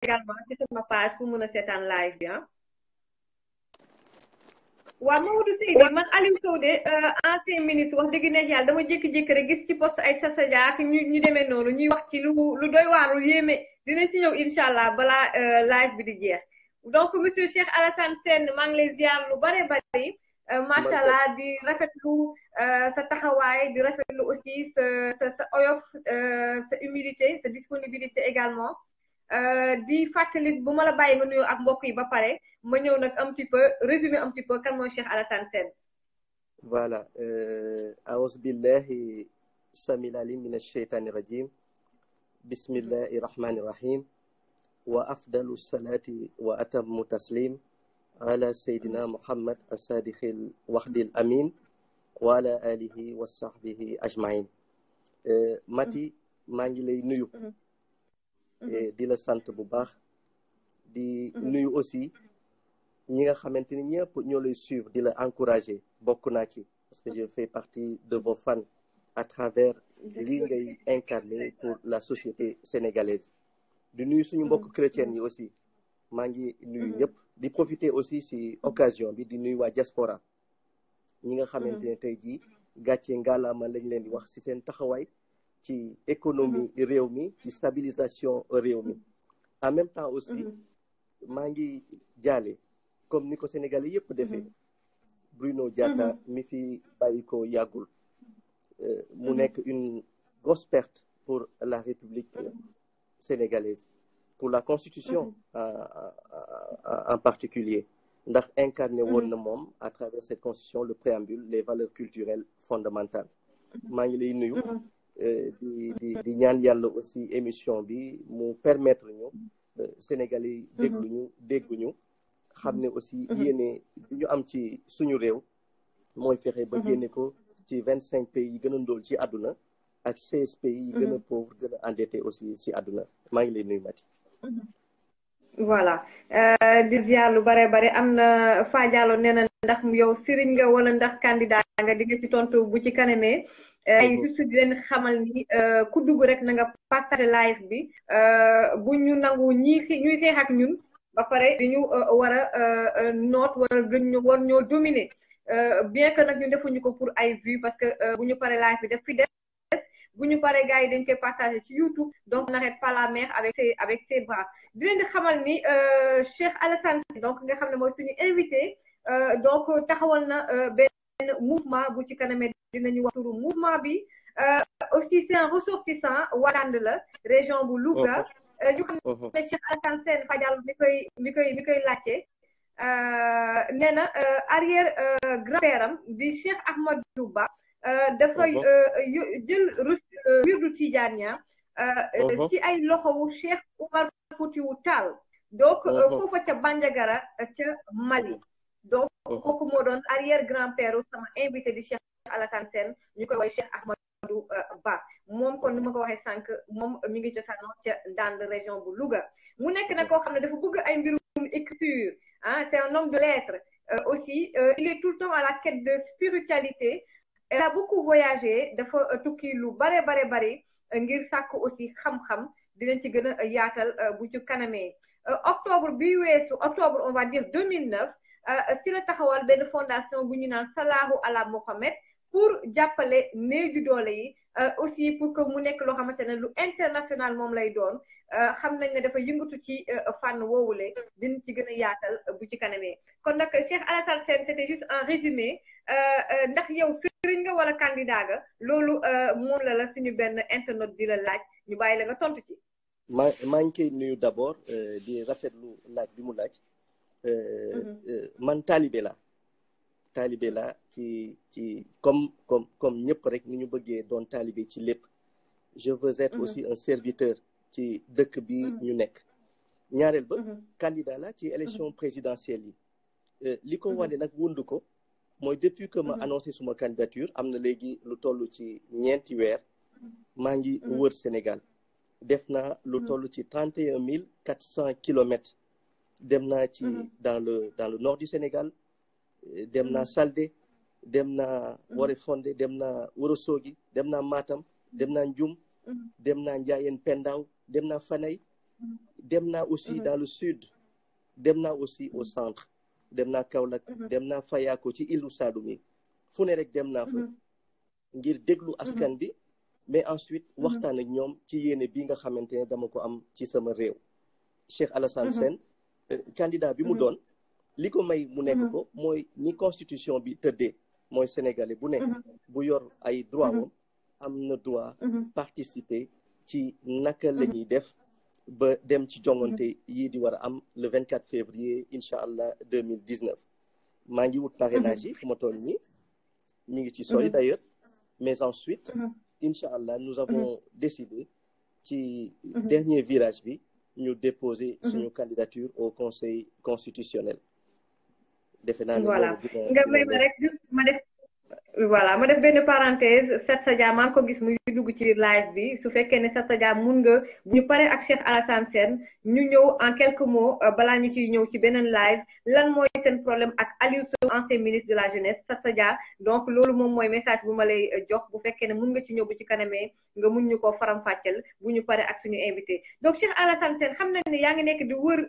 également ci sama page pour mën a seetaan live bi ah. waaw Mamadou Seydi man Aliou Sow de ancien ministre wax dëgg neex yàlla dama jékki-jékki rek gis ci poste ay sasaja ak ñu demee noonu ñuy wax ci lu doy waaru yéeme dinañ ci ñëw incha allah balaa live bi di jeex donc monsieur Cheikh Alassane Sène maa ngi lay ziar lu bare bari macha allah di rafetlu sa taxawaay di rafetlu aussi sa oyof sa humilité sa disponibilité également di fàttali bu ma la bàyyi nga nuyoo ak mbokk yi ba pare ma ñëw nag un petit peu résumé un petit peu kan mooy Cheikh Alassane Sène. voilà aouzu billahi samil alim min ash-shaytani rajim bismillahi rahmani rahim wa afdalu salati wa atammu taslim ala sayyidina muhammad as-sadiqil wahdil amin wa ala alihi wa sahbihi ajmain Mati maa ngi lay nuyu di la sant bu baax di nuyu aussi ñi nga xamante ni ñëpp ñoo lay suivre di la encourager bokk naa ci parce que je fais partie de vos fans à travers lii ngay incarner pour la société sénégalaise di nuyu suñu mbokk chrétiens yi aussi maa ngi nuyu ñëpp di profiter aussi si occasion bi di nuyu waa diaspora ñi nga xamante ne tey jii gàcce ngalaama lañ leen di wax si seen taxawaay ci économie réew mi ci stabilisation réew mi en même temps aussi maa ngi jaale comme ni ko Sénégalais yëpp defee Bruno Diatta mi fi bàyyi ko yàggul mu nekk une grosse perte pour la République sénégalaise pour la Constitution en particulier ndax incarné woon na moom à travers cette Constitution le préambule les valeurs culturelles fondamentales maa ngi lay nuyu di ñaan yàlla aussi émission bi mu permettre ñu Sénégalais yi dégguñu xam ne aussi yéene bi ñu am ci suñu réew mooy fexe ba génne ko ci 25 pays yi gën a ndóol ci àdduna ak 16 pays yi gën a pauvre gën a endetté aussi ci àdduna maa ngi lay nuyu Mati. voilà di ziar lu bare bare am na Fadialo nee na ndax yow sëriñ nga wala ndax candidat nga di nga ci tontu bu ci kanamee ay juste di leen xamal ni ku dugg rek na nga partage live bi bu ñu nangu ñuy xeex ak ñun ba pare di ñu war a noot wala gën ñu war ñoo dominer bien que nag ñu defuñu ko pour ay vues parce que bu ñu paree live bi def fi des bu ñu paree gars yi dañ koy partager ci YouTube donc n'arrête pas la mer avec ses bras di leen di xamal ni Cheikh Alassane donc nga xam ne mooy suñu invité donc taxawal na benn mouvement bu ci kanamee dinañu wax turu mouvement bi aussi c'est un ressortissant Wakande la région bu Louga ñu xam ne Cheikh Alassane Sène Fadial mi koy laajte nee na arrière grand-père am di Cheikh Ahmadou Ba dafay jël wirdu Tijaaniya ci ay loxowu Cheikh Oumar Foutiyou Tall donc foofa ca Bandiagara ca Mali donc kooku moo doon arrière grand-père sama invité di Cheikh Alassane Sène ñu koy woy Cheikh Ahmadou Ba moom kon ni ma ko waxee sànq moom mi ngi cosaanoo ca Ndande région bu Louga mu nekk nag koo xam ne dafa bëgg ay mbirum écriture c'est un homme de lettres aussi il est tout le temps à la quête de spiritualité elle a beaucoup voyagé dafa tukki lu bare ngir sàkk aussi xam-xam dinañ ci gën a yaatal bu ci kanamee octobre bi weesu octobre on va dire 2009 si la taxawal benn fondation bu ñu naan Salahu ala Mohammed pour jàppale néew ju doole yi aussi pour que mu nekk loo xamante ne lu international moom lay doon xam nañ ne dafa yëngatu ci fànn woowule dinañ ci gën a yaatal bu ci kanamee kon nag Cheikh Alassane Sène c'était juste un résumé ndax yow sëriñ nga wala candidat nga loolu moom la suñu benn internet di la laaj ñu bàyyi la nga tontu ci. maa ngi koy nuyu d'abord di rafetlu laaj bi mu laaj man taalibe la ci comme ñëpp rek ni ñu bëggee doon taalibe ci lépp je veux être aussi un serviteur ci dëkk bi ñu nekk ñaareel ba candidat la ci élection présidentielle yi li ko wane nag wundu ko mooy depuis que ma annoncé suma candidature am na léegi lu toll ci ñeenti weer maa ngi wër Sénégal def naa lu toll ci 31 400 kilomètres dem naa ci dans le nord du Sénégal dem naa Saldé dem naa Oréfondé dem naa Ourossogui dem naa Matam dem naa Ndioum dem naa Ndiayène Pendaaw dem naa Fanay dem naa aussi dans le sud, dem naa aussi au centre, dem naa Kaolack, dem naa Fayako ci îlu Saloum yi fu ne rek dem naa fa ngir déglu askan bi, mais ensuite waxtaan ak ñoom ci yéene bi nga xamante ne dama ko am ci sama réew. Cheikh Alassane Sène candidat bi mu doon li ko may mu nekk ko mooy ni constitution bi tëddee, mooy sénégalais bu nekk bu yor ay droit wam am na droit participer ci naka la ñuy def ba dem ci jongante yii di war a am le 24 février incha allah 2019. maa ngi wut parrainage yi fu ma toll nii ñu ngi ci sori d'ailleurs, mais ensuite incha allah nous avons décidé ci dernier virage bi ñu déposer suñu candidature au conseil constitutionnel. defe naa ne voilà nga may ma rek juste ma def voilà ma def benn parenthèse. Sat Sadia maa ngi ko gis muy dugg ci live bi, su fekkee ne Sat Sadia mun nga bu ñu paree ak Cheikh Alassane Sène ñu ñëw en quelques mots balaa ñu ciy ñëw ci beneen live lan mooy seen problème ak Aliou Sow ancien ministre de la jeunesse. Sat Sadia donc loolu moom mooy message bu ma lay jox, bu fekkee ne mun nga ci ñëw bu ci kanamee nga mun ñu ko faram-fàcceel bu ñu paree ak suñu invité. donc Cheikh Alassane Sène xam nañ ne yaa ngi nekk di wër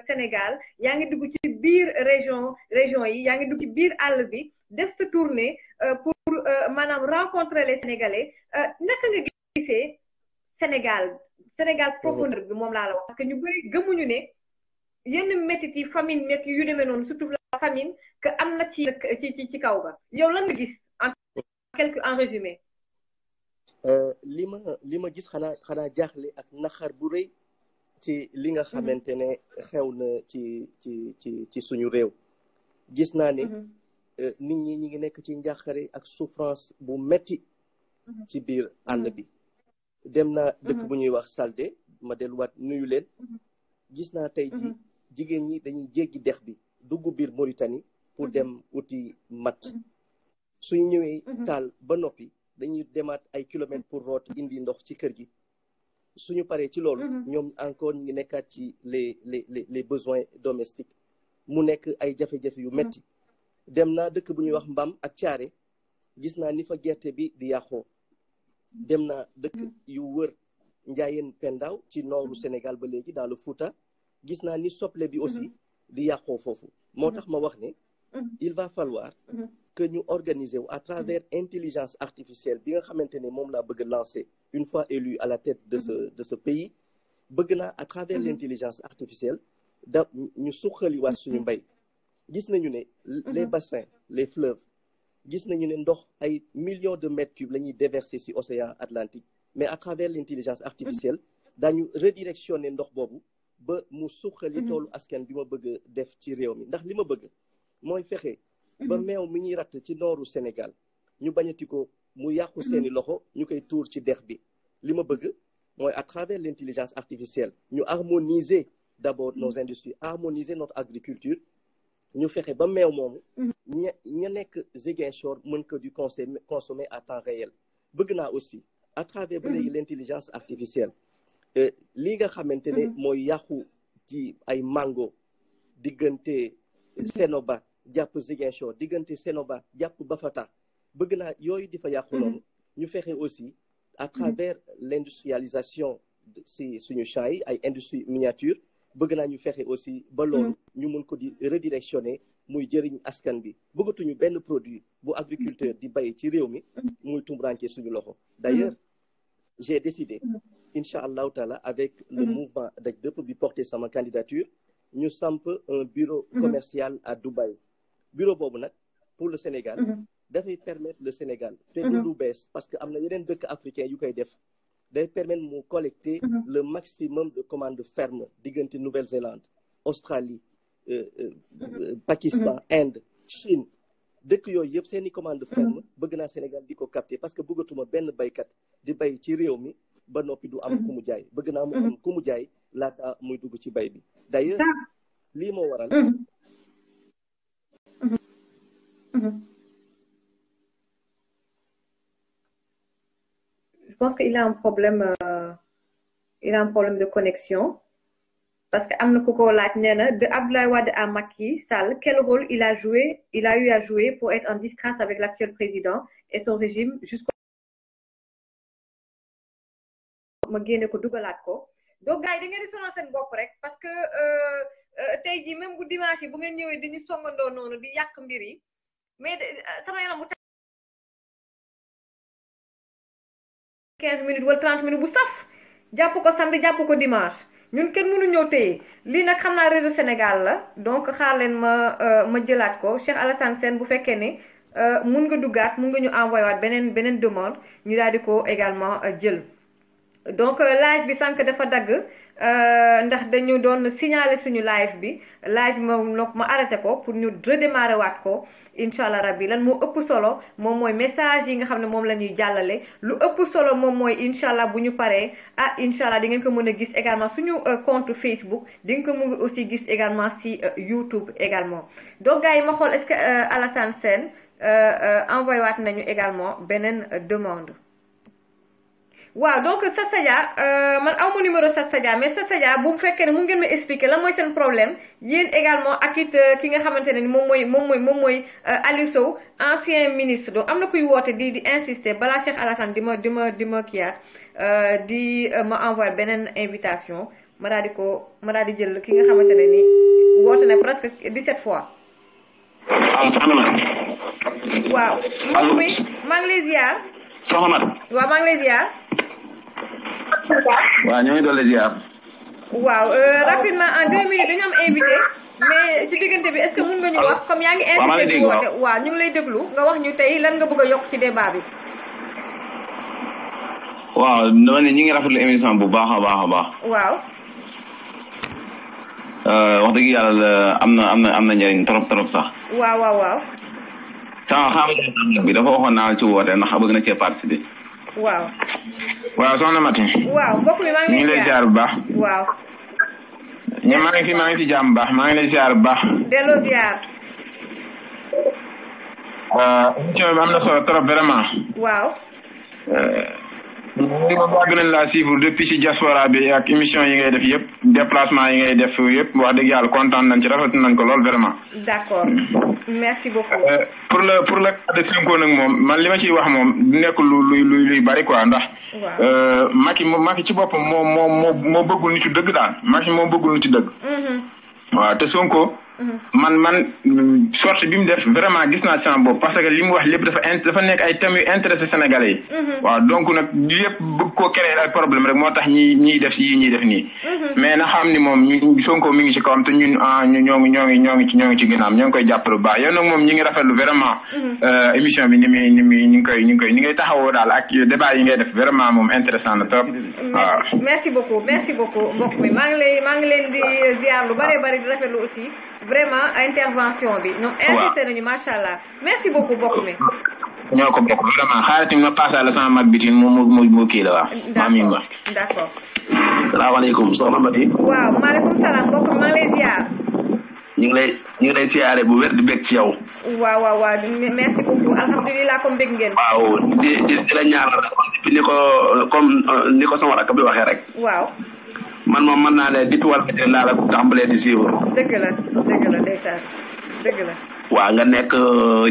Sénégal, yaa ngi dugg ci biir région yi, yaa ngi dugg ci biir àll bi def sa tournée pour maanaam rencontrer les Sénégalais. naka nga gisee Sénégal profondeur bi moom laa la wax, parce que ñu bëri gëmuñu ne yenn métit yi famine nekk yu demee noonu, surtout la famine que am na ci kaw ba. yow lan nga gis en résumé. li ma gis xanaa jaaxle ak naxar bu rëy ci li nga xamante ne xew na ci suñu réew. gis naa ne nit ñi ngi nekk ci njàqare ak souffrance bu metti ci biir àll bi. dem naa dëkk bu ñuy wax Saldé, ma delluwaat nuyu leen. gis naa tey ji jigéen ñi dañuy jéggi dex bi dugg biir Mauritanie pour dem uti matt. suñu ñëwee taal ba noppi dañuy demaat ay kilomètres pour root indi ndox ci kër gi. suñu paree ci loolu ñoom encore ñu ngi nekkaat ci les besoins domestiques. mu nekk ay jafe-jafe yu metti. dem naa dëkk bu ñuy wax Mbam ak Thiaré, gis naa ni fa gerte bi di yàqoo. dem naa dëkk yu wër Njaayeen Pendaaw ci nooru Sénégal ba léegi dans le Fouta, gis naa ni soble bi aussi di yàqoo foofu. moo tax ma wax ne il va falloir que ñu organiser wu à travers intelligence artificielle bi nga xamante ne moom laa bëgg lancer une fois élu à la tête de ce pays. bëgg naa à travers l'intelligence artificielle ñu suqaliwaat suñu mbay. gis nañu ne les bassins, les fleuves, gis nañu ne ndox ay millions de mètres cubes la ñuy déverser ci océan Atlantique, mais à travers l'intelligence artificielle daañu redirectionner ndox boobu ba mu suqali toolu askan bi ma bëgg def ci réew mi. ndax li ma bëgg mooy fexe ba meew mi ñuy ratt ci nooru Sénégal ñu bañati ko mu yàqu seeni loxo ñu koy tuur ci dex bi. li ma bëgg mooy à travers l'intelligence artificielle ñu harmoniser d'abord nos industries, harmoniser notre agriculture, ñu fexe ba meew moomu ña nekk Ziguinchor mën ko di consommer à temps réel. bëgg naa aussi à travers ba léegi l'intelligence artificielle lii nga xamante ne mooy yàqu ci ay mango diggante Sénoba jàpp Ziguinchor, diggante Sénoba jàpp Bafata, bëgg naa yooyu di fa yàqu noonu ñu fexe aussi à travers l'industrialisation si suñu champs yi ay industrie miniature. bëgg naa ñu fexe aussi ba loolu ñu mën ko di redirectionner muy jëriñ askan bi. bëggatuñu benn produit bu agriculteur di bay ci réew mi muy tumranke suñu loxo. d'ailleurs j'ai décidé incha allahu taala avec le mouvement Daj Dëpp bi porter sama candidature ñu samp un bureau commercial à Dubaï. bureau boobu nag pour le Sénégal dafay permettre le Sénégal te lu bees parce que am na yeneen dëkk africain yu koy def. day permettre mu collecter le maximum de commandes fermes diggante Nouvelle-Zélande, Australie, Pakistan, Inde, Chine. dëkk yooyu yëpp seeni commande ferme bëgg naa Sénégal di ko capter parce que bëggatuma benn baykat di bay ci réew mi ba noppi du am ku mu jaay. bëgg naa mu am ku mu jaay laata muy dugg ci bay bi. d'ailleurs lii moo waral je pense qu'il a un problème de connexion parce que am na ku ko laaj nee na de Abdoulaye Wade à Macky Sall, quel rôle il a eu à jouer pour être en disgrâce avec l'actuel président et son régime jusqu'au ma génne ko dugalaat ko. donc gars yi da ngeen di sonal seen bopp rek parce que tey jii même bu dimanche yi bu ngeen ñëwee di ñu songandoo noonu di yàq mbir yi mais sama yaram bu 15 minutes wala 30 minutes bu saf jàpp ko samedi jàpp ko dimanche ñun kenn mënu ñëw téye lii nag xam naa réseau Sénégal la donc xaar leen ma jëlaat ko Cheikh Alassane Sène bu fekkee ne mun nga duggaat mun nga ñu envoyé waat beneen demande ñu daal di ko également jël donc live bi sànq dafa dagg ndax dañu doon signaler suñu live bi ma arrêté ko pour ñu redémarrer waat ko incha allah rabbi lan moo ëpp solo moom mooy message yi nga xam ne moom la ñuy jàllale lu ëpp solo moom mooy incha allah bu ñu paree incha allah di ngeen ko mën a gis également suñu compte Facebook di ngeen ko mën a aussi gis également si YouTube également donc gars yi ma xool est-ce que Alassane Sène envoyé waat nañu également beneen demande. waaw donc Sastadia man aw ma numéro Sastadia mais Sastadia bu fekkee ne mu ngeen ma expliquer lan mooy seen problème yéen également ak it ki nga xamante ne ni moom mooy Aliou Sow ancien ministre donc am na kuy woote di insister balaa Cheikh Alassane di ma kiyaat di ma envoyé beneen invitation ma daal di jël ki nga xamante ne ni woote na presque 17 fois. waaw mbokk mi maa ngi lay ziar. soxna Mat. waaw maa ngi lay ziar. waaw ñoo ngi doon ziar. waaw rapidement en 2 minutes dañu am invité mais ci diggante bi est-ce que mun nga ñu wax comme yaa ngi insisté di woote waaw ñu ngi lay déglu nga wax ñu tey lan nga bëgg a yokk ci débat bi. waaw dama ne ñi ngi rafetlu émission bu baax a baax. waaw. wax dëgg yàlla am na njëriñ trop sax. waaw. sama xam bi dafa waxoon naa ci woote ndax bëgg na cee participer. waaw soxna Mati. waaw mbokk mi maa ngi lay ziar bu baax. waaw. maa ngi si jàmm bu baax maa ngi lay ziar bu baax. delloo ziar. émission bi am na solo trop vraiment. waaw. li ma bëgg nañ laa suivre depuis ci diaspora bi ak émission yi ngay def yëpp déplacement yi ngay def yëpp wax dëgg yàlla kontaan nañ ci rafet nañ ko lool vraiment. d'accord merci beaucoup. pour le cas de Sonko nag moom man li ma ciy wax moom du nekk luy bari quoi ndax. Macky ci boppam moo bëggul nitu dëgg daal Macky moo bëggul nitu dëgg. waaw te Sonko. man sorte bi mu def vraiment gis naa sama bopp parce que li mu wax lépp dafa nekk ay thèmes yu intéressé Sénégalais yi. waaw donc nag yëpp bëgg koo créer ay problème rek moo tax ñiy def si ñuy def nii. mais na xam ni moom Sonko mi ngi ci kawam te ñun ñoo ngi ci ginnaam ñoo ngi koy jàppale bu baax yow nag moom ñi ngi rafetlu vraiment. émission bi ni ngay taxawoo daal ak débat yi ngay def vraiment moom intéressant na trop. waaw merci beaucoup mbokk mi maa ngi leen di ziar lu bari di rafetlu aussi. vraiment intervention bi ñoom insisté nañu macha allah merci beaucoup mbokk mi. ñoo ko bokk vraiment xaaral ma passé la sama mag bi mu kii la waaw. d'accord. salaamaaleykum soxna Mati. waaw maaleykum salaam mbokk mi maa ngi lay ziar. ñu ngi lay siyaare bu wér di bég ci yow. waaw merci beaucoup alhamdulilah comme bég ngeen. waaw di la ñaanal rek ni ko sama rakk bi waxee rek. waaw. man moom mën naa ne depuis wàllu bëccëg laa la tàmbalee di suivre. dëgg la ndeysaan dëgg la. waaw nga nekk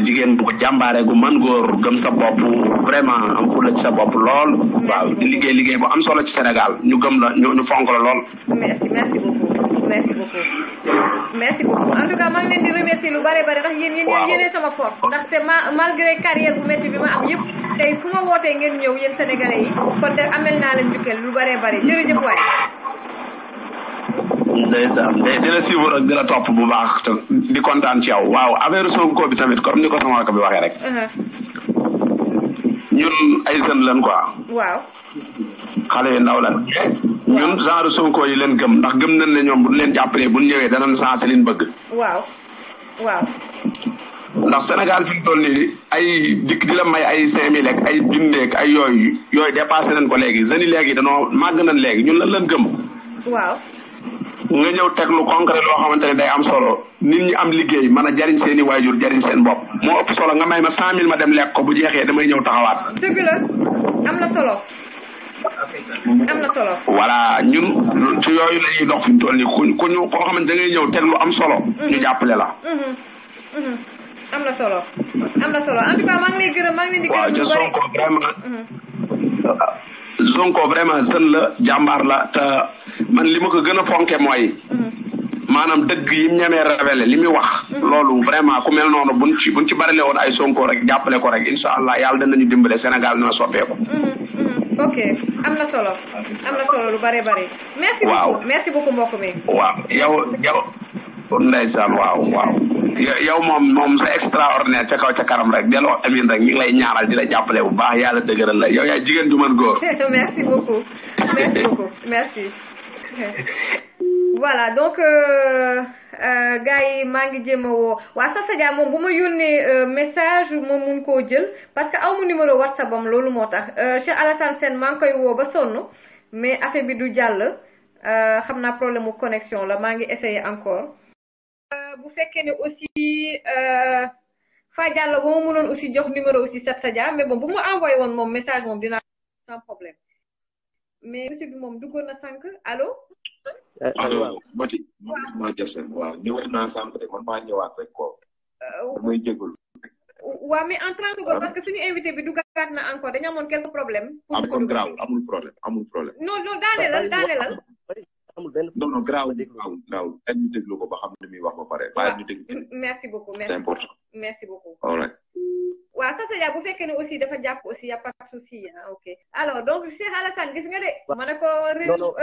jigéen bu ko jàmbaare gu man góor gëm sa bopp vraiment am fulla ci sa bopp lool. waaw di liggéey bu am solo ci Sénégal ñu gëm la ñu fonk la lool. merci beaucoup en tout cas maa ngi leen di remercier lu bare ndax yéen sama force ndaxte malgré carrière bu métti bi ma am yëpp tey fu ma wootee ngeen ñëw yéen sénégalais yi kon de amel naa leen njukkal lu bare jërëjëf waay. ndeysaan dina suivre ak dina topp bu baax te di kontaan ci yow waaw affaire Sonko bi tamit comme ni ko sama rakk bi waxee rek. ñun ay jeunes lañ quoi. waaw. xale yu ndaw lan ñun genre Sonko yi leen gëm ndax gëm nañ ne ñoom buñ leen jàppalee buñ ñëwee danañ sensé liñ bëgg. waaw. ndax Sénégal fi mu toll nii ay dikk di la may ay 5000 ak ay junneeg ay yooyu dépassé nañ ko léegi jeunes yi léegi danoo màgg nañ léegi ñun lan leen gëm. waaw. nga ñëw teg lu concret loo xamante ne day am solo nit ñi am liggéey mën a jariñ seen i waajur jariñ seen bopp moo ëpp solo nga may ma 100000 ma dem lekk ko bu jeexee damay ñëw taxawaat. dëgg la am na solo. voilà ñun ci yooyu la ñuy dox fi mu toll nii koo xamante da ngay ñëw teg lu am solo. ñu jàppale la. am na solo en tout cas maa ngi lay gërëm maa ngi leen di gërëm. waaw ca Sonko vraiment. Sonko vraiment jeune la jàmbaar la te man li ma ko gën a fonke mooy maanaam dëgg yi mu ñemee révélé li muy wax loolu vraiment ku mel noonu buñ ci barile woon ay Sonko rek jàppale ko rek incha allah yàlla danañu dimbale Sénégal dina soppeeku. ok am na solo lu bare bare. merci beaucoup merci beaucoup mbokk mi. waaw yow ndeysaan waaw yow moom sa extraordinaire ca kaw ca karam rek delloo amin rek ñu ngi lay ñaanal di la jàppale bu baax yàlla dëgëral la yow yaay jigéen ju mën góor. merci beaucoup merci. voilà donc gars yi maa ngi jéem a woo waa Sadia moom bu ma yónnee message moom mun koo jël parce que aw mu numéro WhatsApp am loolu moo tax Cheikh Alassane Sène maa ngi koy woo ba sonn mais affaire bi du jàll xam naa problème mu connexion la maa ngi essayer encore. bu fekkee ne aussi Fa Diallo ba ma mënoon aussi jox numéro aussi Sadia mais bon bu ma envoyé woon moom message moom dinaa sans problème mais monsieur bi moom duggoon na sànq allo. allo Mati. maa jël waaw ñëwaat naa sànq de man maa ñëwaat rek ko. damay jégalu. waaw mais en 30 secondes parce que suñu invité bi duggaat na encore dañu amoon quelques problèmes. amul grave amul problème. non daanelal. amul benn non grave ñu déglu ko ba xam li muy wax ba pare. waaw ñu déglu merci beaucoup c'est important. merci beaucoup. all right. waaw Sadia bu fekkee ne aussi dafa jàpp aussi y a pas de souci ok alors donc Cheikh Alassane gis nga de. ma ne ko réseau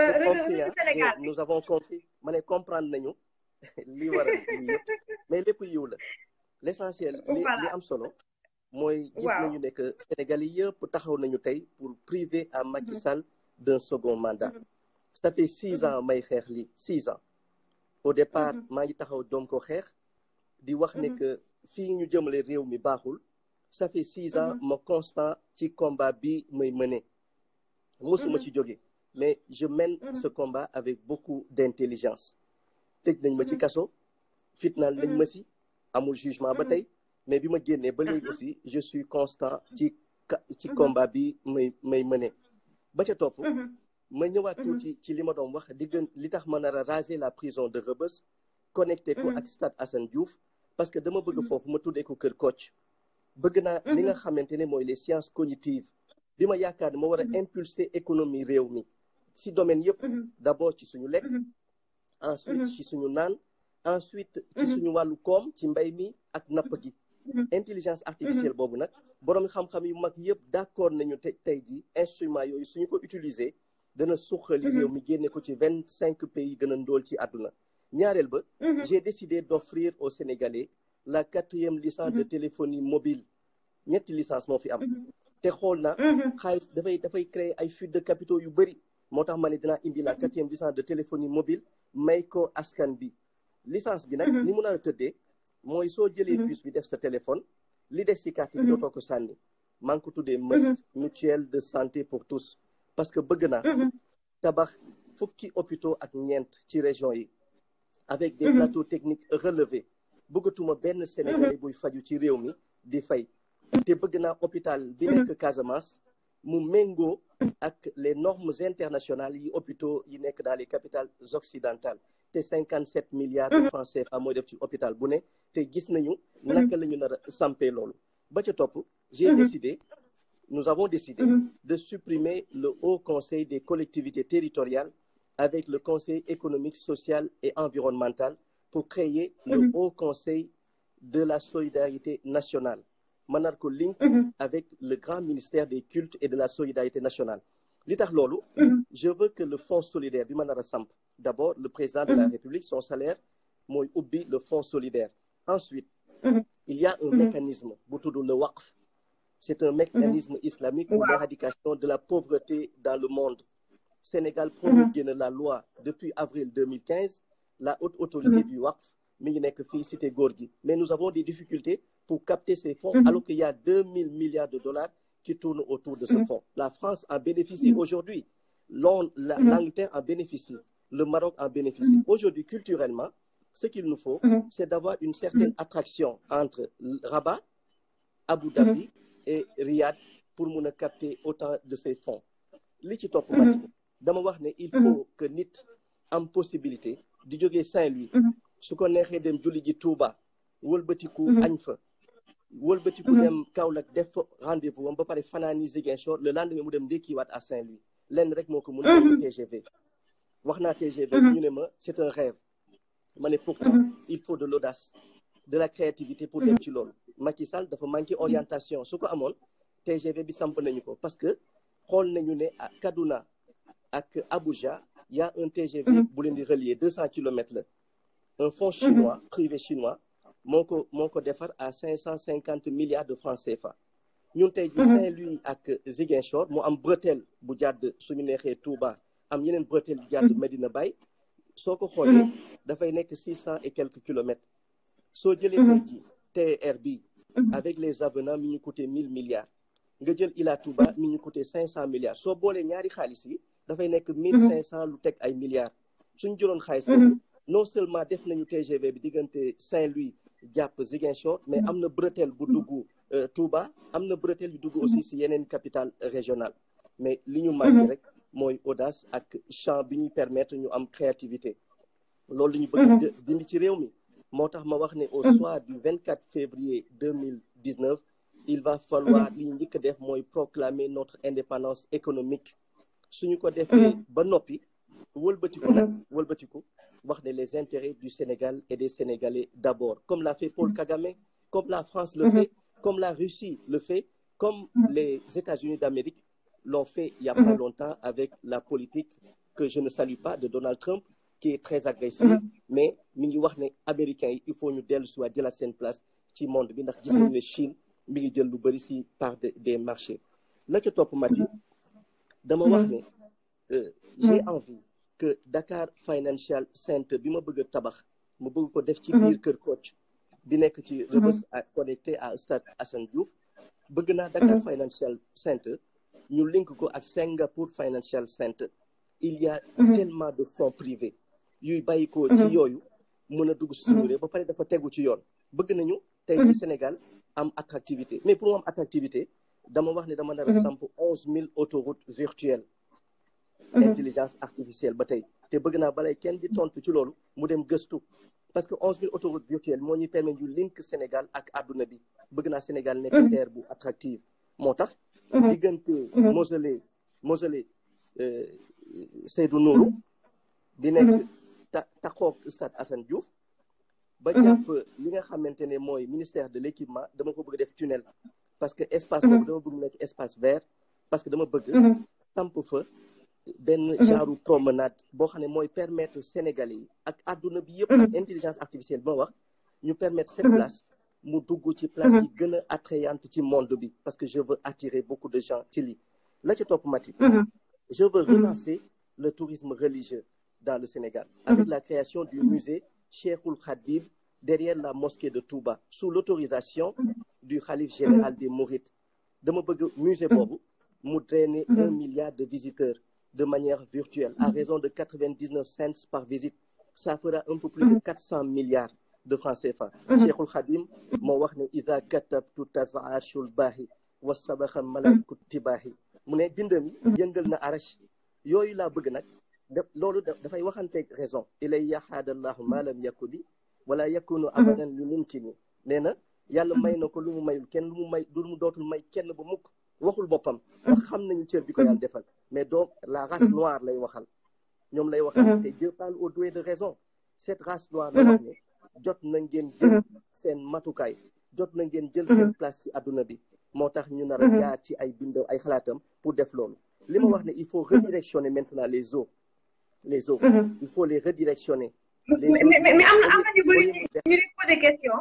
Sénégal nous avons compris ma ne comprendre nañu li war a lii yëpp mais lépp yiw la l'essentiel li am solo mooy gis nañu ne que Sénégal yi yëpp taxaw nañu tey pour priver à Macky Sall d'un second mandat. ça fait 6 ans may xeex lii 6 ans au départ maa ngi taxaw doom ko xeex di wax ne que fii ñu jëmale réew mi baaxul. ça fait 6 ans ma constant ci combat bi may mener musuma ci jóge mais je mène ce combat avec beaucoup d'intelligence tëj nañ ma ci kaso fitnaal nañ ma si amul jugement ba tey mais bi ma génnee ba léegi aussi je suis constant ci combat bi may mener ba ca topp ma ñëwaat tuuti ci li ma doon wax li tax ma nar a raser la prison de Rebeuss connecté ko ak stade Assane Diouf parce que dama bëgg foofu ma tuddee ko kër Kocc bëgg naa li nga xamante ne mooy les sciences cognitives bi ma yaakaar ne ma war a impulser économie réew mi si domaine yëpp d'abord ci suñu lekk ensuite ci suñu naan ensuite ci suñu wàllu koom ci mbay mi ak napp gi intelligence artificielle boobu nag borom xam-xam yu mag yëpp d'accord nañu tey jii instrument yooyu suñu ko utiliser dana suqali réew mi génne ko ci 25 pays gën a ndóol ci àdduna ñaareel ba j'ai décidé d'offrir aux Sénégalais la 4e licence de téléphonie mobile ñetti licence moo fi am te xool na xaalis dafay créer ay fuite de capitaux yu bëri moo tax ma ne dinaa indi la 4e licence de téléphonie mobile may ko askan bi licence bi nag ni mun a tëddee mooy soo jëlee puce bi def sa téléphone li des ci carte bi dootoo ko sànni maa ngi ko tuddee mutuelle de santé pour tous parce que bëgg naa tabax fukki hôpitaux ak ñeent ci région yi avec des plateaux techniques relevés bëggatuma benn Sénégalais buy faju ci réew mi di fay te bëgg naa hôpital bi nekk Casamance mu méngoo ak les normes internationales yi hôpitaux yi nekk dans les capitales occidentales te 57 milliards de francs CFA mooy def ci hôpital bu ne te gis nañu naka la ñu nar a sampee loolu ba ca topp nous avons décidé de supprimer le Haut Conseil des collectivités territoriales avec le Conseil économique, social et environnemental pour créer le Haut Conseil de la solidarité nationale. Manarko link avec le grand ministère des cultes et de la solidarité nationale. L'itax lolu, je veux que le fonds solidaire du Manara Samp, d'abord le président de la République, son salaire, moi oublie le fonds solidaire. Ensuite, il y a un mécanisme, Boutoudou le Waqf. C'est un mécanisme islamique pour l'éradication de la pauvreté dans le monde. Sénégal promulgue la loi depuis avril 2015, la haute autorité du Waqf, cité Gorgui. Mais nous avons des difficultés pour capter ces fonds, alors qu'il y a 2000 milliards de dollars qui tournent autour de ce fonds. La France en bénéficie aujourd'hui, l'Angleterre en bénéficie, le Maroc en bénéficie. Aujourd'hui, culturellement, ce qu'il nous faut, c'est d'avoir une certaine attraction entre Rabat, Abu Dhabi et Riyad pour nous capter autant de ces fonds. Li top dama wax ne il faut que nit am possibilité di jógee Saint-Louis su ko neexee dem julli ji Touba wëlbatiku añ fa wëlbatiku dem Kaolack def rendez-vous ba pare fanaani Ziguinchor le lendemain mu dem ndékkiwaat à Saint-Louis lenn rek moo ko mun mooy TGV wax naa TGV ñu ne ma c'est un rêve ma ne pourtant il faut de l'audace de la créativité pour dem ci loolu Macky Sall dafa manqué orientation su ko amoon TGV bi samp nañu ko parce que xool nañu ne Kaduna ak Abuja y a un TGV bu leen di relier 200 kilomètres la un fonds chinois privé chinois moo ko defar à 550 milliards de francs CFA ñun tey ji Saint-Louis ak Ziguinchor mu am bretelle bu jàdd suñu neexee Touba am yeneen bretelle bu jàdd Medina Baye soo ko xoolee dafay nekk 600 et quelques kilomètres soo jëlee tey ji TER bi avec les avenants mi ñu coûté 1000 milliards nga jël Ila Touba mi ñu coûté 500 milliards soo boolee ñaari xaalis yi dafay nekk 1500 lu teg ay milliards suñ jëloon xaalis boobu non seulement def nañu TGV bi diggante Saint-Louis jàpp Ziguinchor mais am na bretelle bu dugg Touba am na bretelle yu dugg aussi si yeneen capitale régionale mais li ñu manqué rek mooy audace ak champ bi ñuy permettre ñu am créativité loolu la ñu bëgg dindi ci réew mi moo tax ma wax ne au soir du 24 février 2019 il va falloir li ñu njëkk a def mooy proclamer notre indépendance économique suñu ko defee ba noppi wëlbatiku wax ne les intérêts du Sénégal et des Sénégalais d'abord comme l'a fait Paul Kagame comme la France le fait comme la Russie le fait comme les États-Unis d'Amérique l'ont fait il y a pas longtemps avec la politique que je ne salue pas de Donald Trump qui est très agressive mais mi ngi wax ne américains yi il faut ñu dellu si waat jëlaat seen place ci monde bi ndax gis nañu ne Chine mi ngi jël lu bëri si part des marchés la ca topp Mati dama wax ne j'ai envie que Dakar Financial Center bi ma bëgg a tabax ma bëgg ko def ci biir Kër Kocc bi nekk ci Rebeuss connecté à Stade Assane Diouf bëgg naa Dakar Financial Center ñu link ko ak Singapore Financial Center il y a tellement de fonds privés yuy bàyyi ko ci yooyu mën a dugg suñu réew ba pare dafa tegu ci yoon bëgg nañu tey ci Sénégal am attractivité mais pour mu am attractivité dama wax ne dama nar a samp 11 000 autoroutes virtuelles intelligence artificielle ba tey te bëgg naa balay kenn di tontu ci loolu mu dem gëstu parce que 11 000 autoroutes virtuelles moo ñuy permettre ñu link Sénégal ak àdduna bi bëgg naa Sénégal nekk terre bu attractive moo tax diggante mausolée Seydou Nourou di nekk taxoog Stade Assane Diouf ba jàpp li nga xamante ne mooy ministère de l'équipement dama ko bëgg def tunnel parce que espace boobu dama bëgg nekk espace vert parce que dama bëgg samp fa benn genre promenade boo xam ne mooy permettre Sénégalais yi ak àdduna bi yëpp ak intelligence artificielle ba wax ñu permettre cette place mu dugg ci place yi gën a attrayante ci monde bi parce que je veux attirer beaucoup de gens ci lii la ca topp Mati je veux relancer le tourisme religieux dans le Sénégal avec la création du musée Cheikhoul Khadim derrière la mosquée de Touba sous l'autorisation du khalife général des Mourides dama bëgg musée boobu mu drainer 1 milliard de visiteurs de manière virtuelle à raison de 99 cents par visite ça fera un peu plus de 400 milliards de francs CFA Cheikhoul Khadim moo wax ne iza katabtu tazashul baahi wa sabaxa malaikut tibaahi mu ne bindam yi yëngal na arash yooyu laa bëgg nag loolu dafay waxanteeg raison ilay yaxaadallahu ma lam yakuni wala yakunu abadan li mumkini nee na yàlla may na ko lu mu mayul kenn lu mu dootul may kenn ba mukk waxul boppam wax xam nañu cër bi ko yàlla defal mais donc la race noire lay waxal ñoom lay waxal te Dieu parle au doué de raison cette race noire la wax ne jot na ngeen jël seen matukaay jot na ngeen jël seen place ci adduna bi moo tax ñu nar a jaar ci ay bindam ay xalaatam pour def loolu li ma wax ne il faut redirectionner maintenant les eaux il faut les redirectionner mais am na ñu bëri ñu di poser question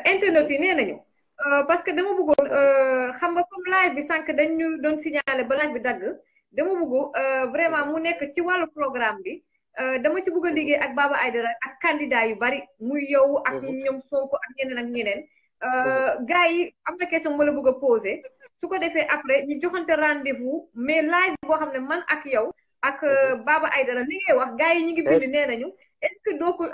internet yi nee nañu parce que dama bëggoon xam nga comme live bi sànq dañu doon signaler ba live bi dagg dama bëgg vraiment mu nekk ci wàllu programme bi dama ci bëgg a liggéey ak Baba Aïdara ak candidat yu bari muy yow ak ñoom Sonko ak ñeneen gars yi am na question ma la bëgg a poser su ko defee après ñu joxante rendez-vous mais live boo xam ne man ak yow ak Baba Aïdara li ngay wax gars yi ñu ngi bind nee nañu est-ce que doo ko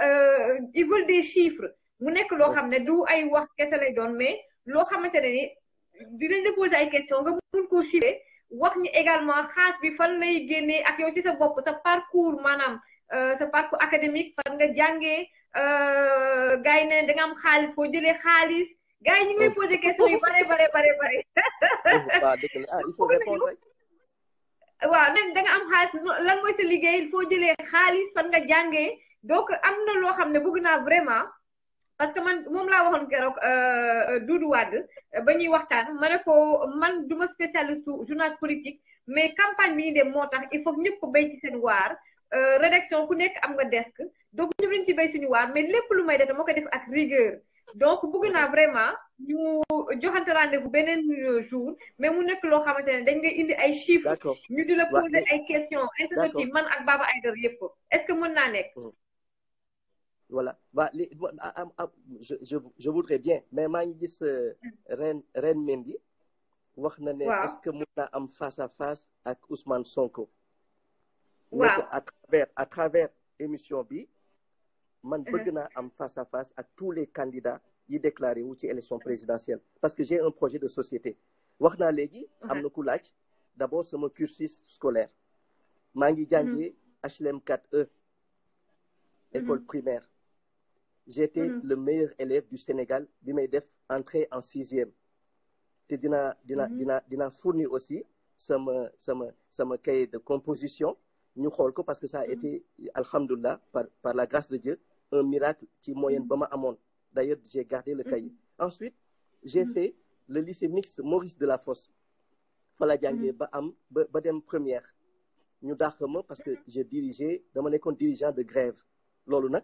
ils veulent des chiffres mu nekk loo xam ne du ay wax kese lay doon mais loo xamante ne ni dinañ la poser ay question nga mun koo chiffrer wax ñu également xaas bi fan lay génnee ak yow ci sa bopp sa parcours maanaam sa parcours académique fan nga jàngee gars yi ne da nga am xaalis foo jëlee xaalis gars yi ñu ngi lay poser question yu bare. il faut répondre rek. waaw nag da nga am xaalis lan mooy sa liggéey foo jëlee xaalis fan nga jàngee donc am na loo xam ne bëgg naa vraiment parce que man moom laa waxoon keroog Doudou Wade ba ñuy waxtaan ma ne ko man du ma spécialiste journal politique mais campagne bi ñu dem moo tax il faut ñëpp béy ci seen waar rédaction ku nekk am nga desk donc ñëpp dañ ci béy suñu waar mais lépp lu may def dama ko def ak rigueur donc bëgg naa vraiment ñu joxante rendez-vous beneen jour mais mu nekk loo xamante ne dañ ngay indi ay chiffres ñu di la poser ay questions interactives man ak Baba Aïdara yëpp est-ce que mën naa nekk voilà bah je voudrais bien mais maa ngi gis Reine Mendy wax na ne est-ce que mën naa am face à face ak Ousmane Sonko waaw à travers émission bi man bëgg naa am face à face ak tous les candidats yi déclaré wu ci élection présidentielle parce que j'ai un projet de société wax naa léegi am na ku laaj d'abord sama cursus scolaire maa ngi jàngee HLM 4E école primaire j'étais le meilleur élève du Sénégal bi may def entrée en 6e te dina fournir aussi sama cahier de composition ñu xool ko parce que ça a été alhamdoulilah par la grâce de Dieu un miracle ci moyenne ba ma amoon d'ailleurs j'ai gardé le cahier ensuite j'ai fait le lycée mixte Maurice Delafosse fa la jàngee ba dem première ñu dàq ma parce que j'ai dirigé dama nekkoon dirigeant de grève loolu nag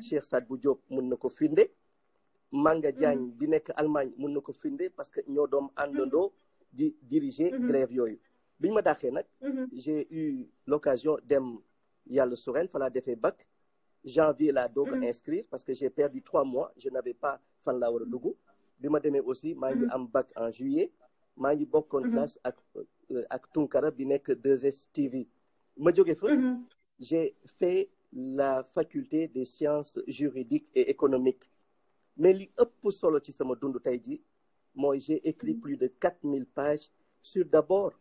Cheikh Sadbou Diop mun na ko finde Manga Diagne bi nekk Allemagne mun na ko finde parce que ñoo doom àndandoo di diriger grève yooyu biñ ma dàqee nag j'ai eu l'occasion dem Yàlla Sourène fa laa defee bac janvier laa doog a inscrire parce que j'ai perdu 3 mois je n'avais pas fan laa war a dugg bi ma demee aussi maa ngi am bac en juillet maa ngi bokkoon classe ak Tunkara bi nekk 2S TV ma jóge fa j'ai fait la faculté des sciences juridiques et économiques mais li ëpp solo ci sama dund tey ji mooy j'ai écrit plus de 4000 pages sur d'abord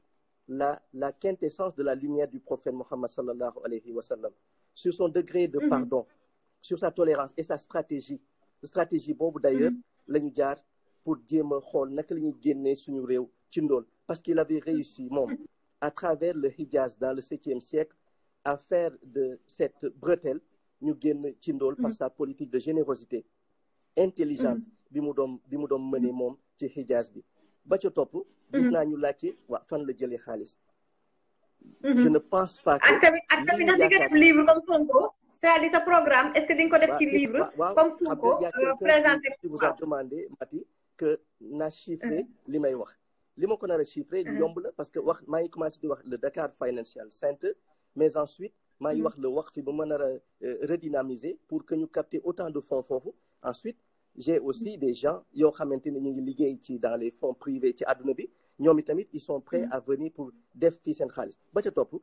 la quintessence de la lumière du prophète Mohammed sallallahu alayhi wa sallam sur son degré de pardon sur sa tolérance et sa stratégie boobu d'ailleurs la ñu jaar pour jéem a xool naka la ñuy génnee suñu réew ci ndóol parce qu'il avait réussi moom à travers le Hijaz dans le 7e siècle à faire de cette bretelle ñu génn ci ndóol par sa politique de générosité intelligente bi mu doon mëne moom ci Hijaz bi ba ca topp gis naa ñu laajte fan la jëlee xaalis je ne pense pas que ak tamit ndax di nga def livre comme Sonko c'est-à-dire sa programme est-ce que di nga ko def ci livre comme Sonko présenté qui vous a demandé Mati que na chiffré li may wax li ma ko nar a chiffré lu yomb la parce que maa ngi commencé di wax le Dakar Financial Center mais ensuite maa ngi wax le Waqf ba ma nar a redynamiser pour que ñu capter autant de fonds foofu ensuite j'ai aussi des gens yoo xamante ne ñu ngi liggéey ci dans les fonds privés ci àdduna bi ñoom itamit ils sont prêts à venir pour def fii seen xaalis ba ca topp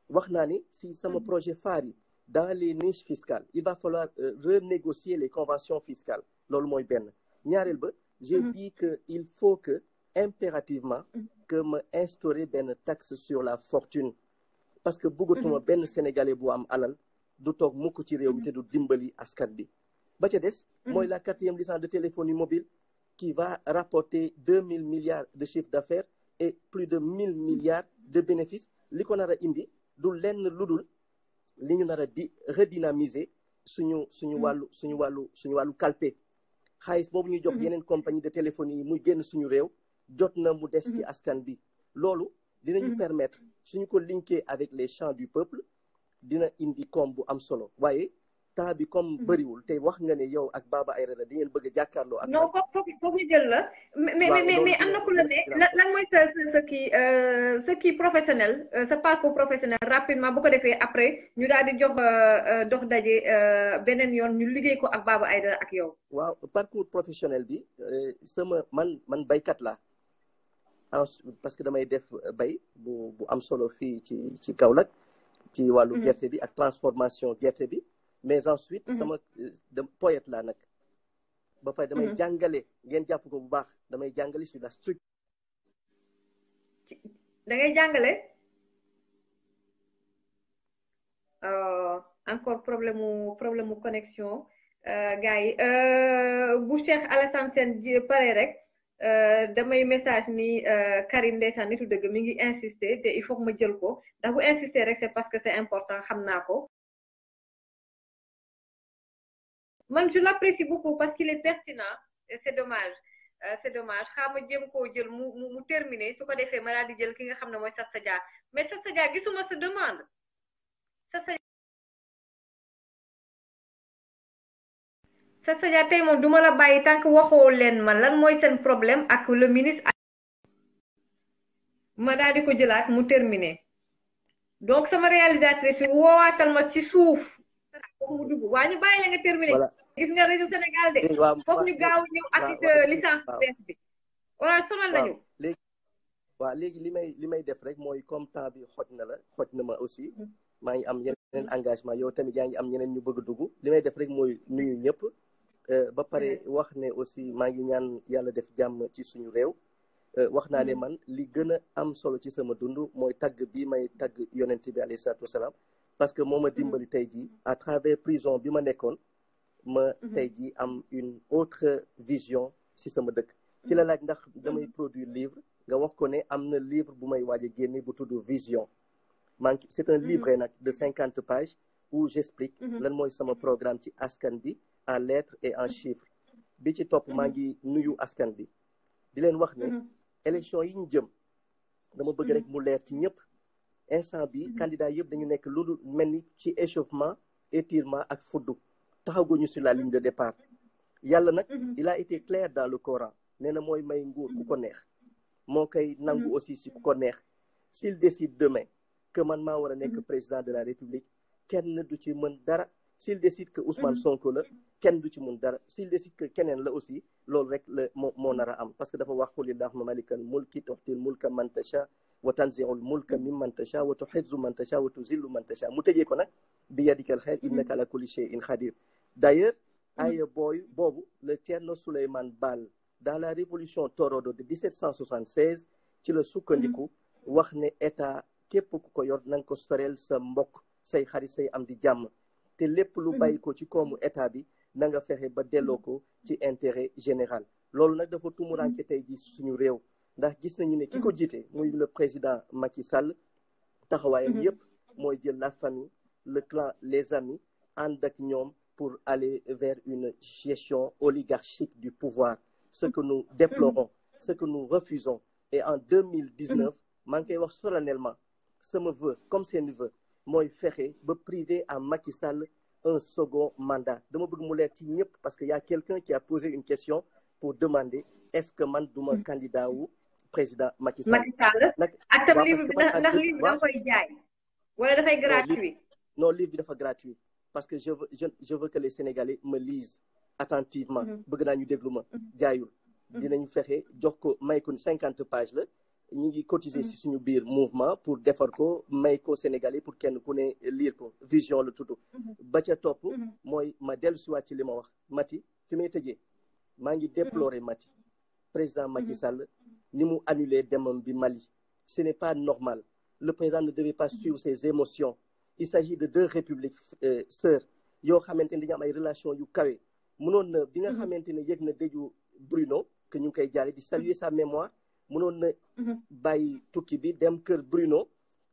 wax naa ni si sama projet phare yi dans les niches fiscales il va falloir renégocier les conventions fiscales loolu mooy benn ñaareel ba j'ai dit que il faut que impérativement que ma instaurer benn taxe sur la fortune parce que bëggatuma benn sénégalais bu am alal du toog mukk ci réew mi te du dimbali askan bi ba ca des mooy la 4e licence de téléphonie mobile qui va rapporter 2000 milliards de chiffre d'affaires et plus de 1000 milliards de bénéfices li ko nar a indi du lenn lu dul li ñu nar a di redynamiser suñu wàllu kalpe xaalis boobu ñuy jox yeneen compagnie de téléphonie yi muy génn suñu réew jot na mu des ci askan bi loolu dinañu permettre suñu ko linké avec les champs du peuple dina indi koom bu am solo waaye temps bi comme bëriwul tey wax nga ne yow ak Baba Aïdara di ngeen bëgg a jàkkaarloo ak non foog ñu jël la mais am na ku la ne lan mooy sa kii professionnel sa parcours professionnel rapidement bu ko defee après ñu daal di jox dox daje beneen yoon ñu liggéey ko ak Baba Aïdara ak yow waaw parcours professionnel bi sama man baykat la parce que damay def bay bu am solo fii ci Kaolack ci wàllu gerte bi ak transformation gerte bi mais ensuite sama poète laa nag ba pare damay jàngale ngeen jàpp ko bu baax damay jàngale sur la structure da ngay jàngale encore problème mu connexion gars yi bu Cheikh Alassane Sène pare rek damay message ni Karim ndeysaan nitu dëgg mi ngi insister te il faut que ma jël ko ndax bu insister rek c'est parce que c'est important xam naa ko man je l'apprécie beaucoup parce qu'il est pertinent et c'est dommage xaa ma jéem koo jël mu terminer su ko defee ma daal di jël ki nga xam ne mooy Sat Sadia mais Sat Sadia gisuma sa demande Sat Sadia tey moom duma la bàyyi tant que waxoo leen ma lan mooy seen problème ak le ministre ma daal di ko jëlaat mu terminer donc sama réalisatrice bi woowaatal ma ci suuf foofu mu dugg waa ñu bàyyi la nga terminer gis nga réseau Sénégal de foofu ñu gaaw ñëw ak licence bees bi wala sonal nañu léegi li may def rek mooy comme temps bi xoj na ma aussi maa ngi am yeneen engagement yow tamit yaa ngi am ñeneen ñu bëgg a dugg li may def rek mooy nuyu ñëpp ba pare wax ne aussi maa ngi ñaan yàlla def jàmm ci suñu réew wax naa ne man li gën a am solo ci sama dund mooy tagg bi may tagg yonent bi alayhi salaatu wasalaam parce que moo ma dimbali tey jii à travers prison bi ma nekkoon ma tey jii am une autre vision si sama dëkk ci la laaj ndax damay produire livre nga wax ko ne am na livre bu may waaj a génne bu tudd vision c'est un livret nag de 50 pages où j'explique lan mooy sama programme ci askan bi en lettres et en chiffres bi ci topp maa ngi nuyu askan bi di leen wax ne élection yi ñu jëm dama bëgg rek mu leer ci ñëpp instant bi candidat yëpp dañu nekk lu mel ni ci échauffement étirement ak fuddu taxaguñu sur la ligne de départ yàlla nag il a été clair dans le Coran nee na mooy may nguur ku ko neex moo koy nangu aussi si ku ko neex s'il décide demain que man maa war a nekk président de la République kenn du ci mën dara s'il décide que Ousmane Sonko la kenn du ci mën dara s'il décide que keneen la aussi loolu rek la moo nar a am parce que dafa wax qul illahumma malikal mulki tu'til mulka man tasha wa tanzi'ul mulka mimman tasha wa tu'izzu man tasha wa tuzillu man tasha mu tëjee ko nag bi yadikal xayr innaka ala kulli shay'in qadir d'ailleurs aaya boobu le Thierno Souleymane Baal dans la révolution Torodo de 1776 ci la sukkandiku wax ne état képp ku ko yor na nga ko soreel sa mbokk say xarit say am di jàmm te lépp lu bàyyi ko ci koomu état bi na nga fexe ba delloo ko ci intérêt général loolu nag dafa tumuranke tey ji suñu réew ndax gis nañu ne ki ko jiite muy le président Macky Sall taxawaayam yépp mooy jël la famille le clan les amis ànd ak ñoom pour aller vers une gestion oligarchique du pouvoir ce que nous déplorons ce que nous refusons et en 2019 maa ngi koy wax solennellement sama vœu comme seen vœu mooy fexe ba priver à Macky Sall un second mandat dama bëgg mu leer ci ñëpp parce que y a quelqu'un qui a posé une question pour demander est-ce que man duma candidat wu président Macky Sall. ak tam livre bi ndax livre bi da koy jaay wala dafay gratuit. non livre bi dafa gratuit parce que je veux que les Sénégalais me lisent attentivement bëgg naa ñu déglu ma jaayul dinañu fexe jox ko may ko 50 pages la ñu ngi cotiser ci suñu biir mouvement pour defar ko may ko Sénégalais pour kenn ku ne lire ko vision la tudd ba ca topp mooy ma dellu siwaat ci li ma wax Mati fi may tëjee maa ngi déplorer Mati président Macky Sall ni mu annulé demam bi Mali ce n'est pas normal le président ne devait pas suivre ses émotions il s'agit de 2 républiques sœurs yoo xamante ne dañu am ay relations yu kawe mënoon na bi nga xamante ne yëg na dëju Bruno que ñu ngi koy jaale di saluer sa mémoire mënoon na bàyyi tukki bi dem kër Bruno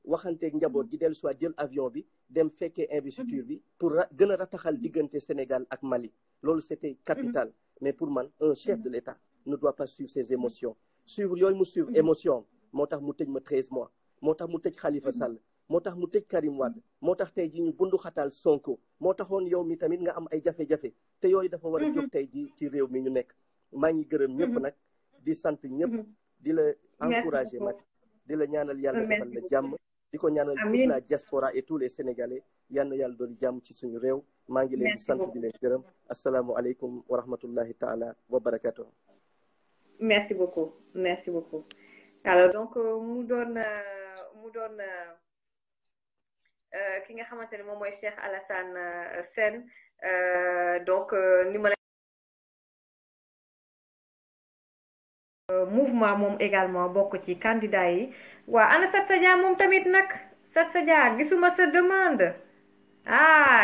waxanteeg njaboot gi dellu soit jël avion bi dem fekkee investiture bi pour gën a rataxal diggante Sénégal ak Mali loolu c'était capital mais pour man un chef de l'État ne doit pas suivre ses émotions suivre yooyu mu suivre émotion moo tax mu tëj ma 13 mois moo tax mu tëj Khalifa Sall moo tax mu tëj Karim Wade moo tax tey ji ñu bundu xataal Sonko moo taxoon yow mi tamit nga am ay jafe-jafe te yooyu dafa war a jóg tey ji ci réew mi ñu nekk maa ngi gërëm ñëpp nag di sant ñëpp di la encourager Mati di la ñaanal yàlla defal la jàmm di ko ñaanal toute la diaspora et tous les Sénégalais yal na yàlla doon jàmm ci suñu réew maa ngi leen di sant di leen gërëm asalaamualeykum wa rahmatullahi taala wa barakatuh. Merci beaucoup alors donc mu doon ki nga xamante ne moom mooy Cheikh Alassane Sène donc ni ma mouvement moom également bokk ci candidat yi waa ana Sat Sadia moom tamit nag Sat Sadia gisuma sa demande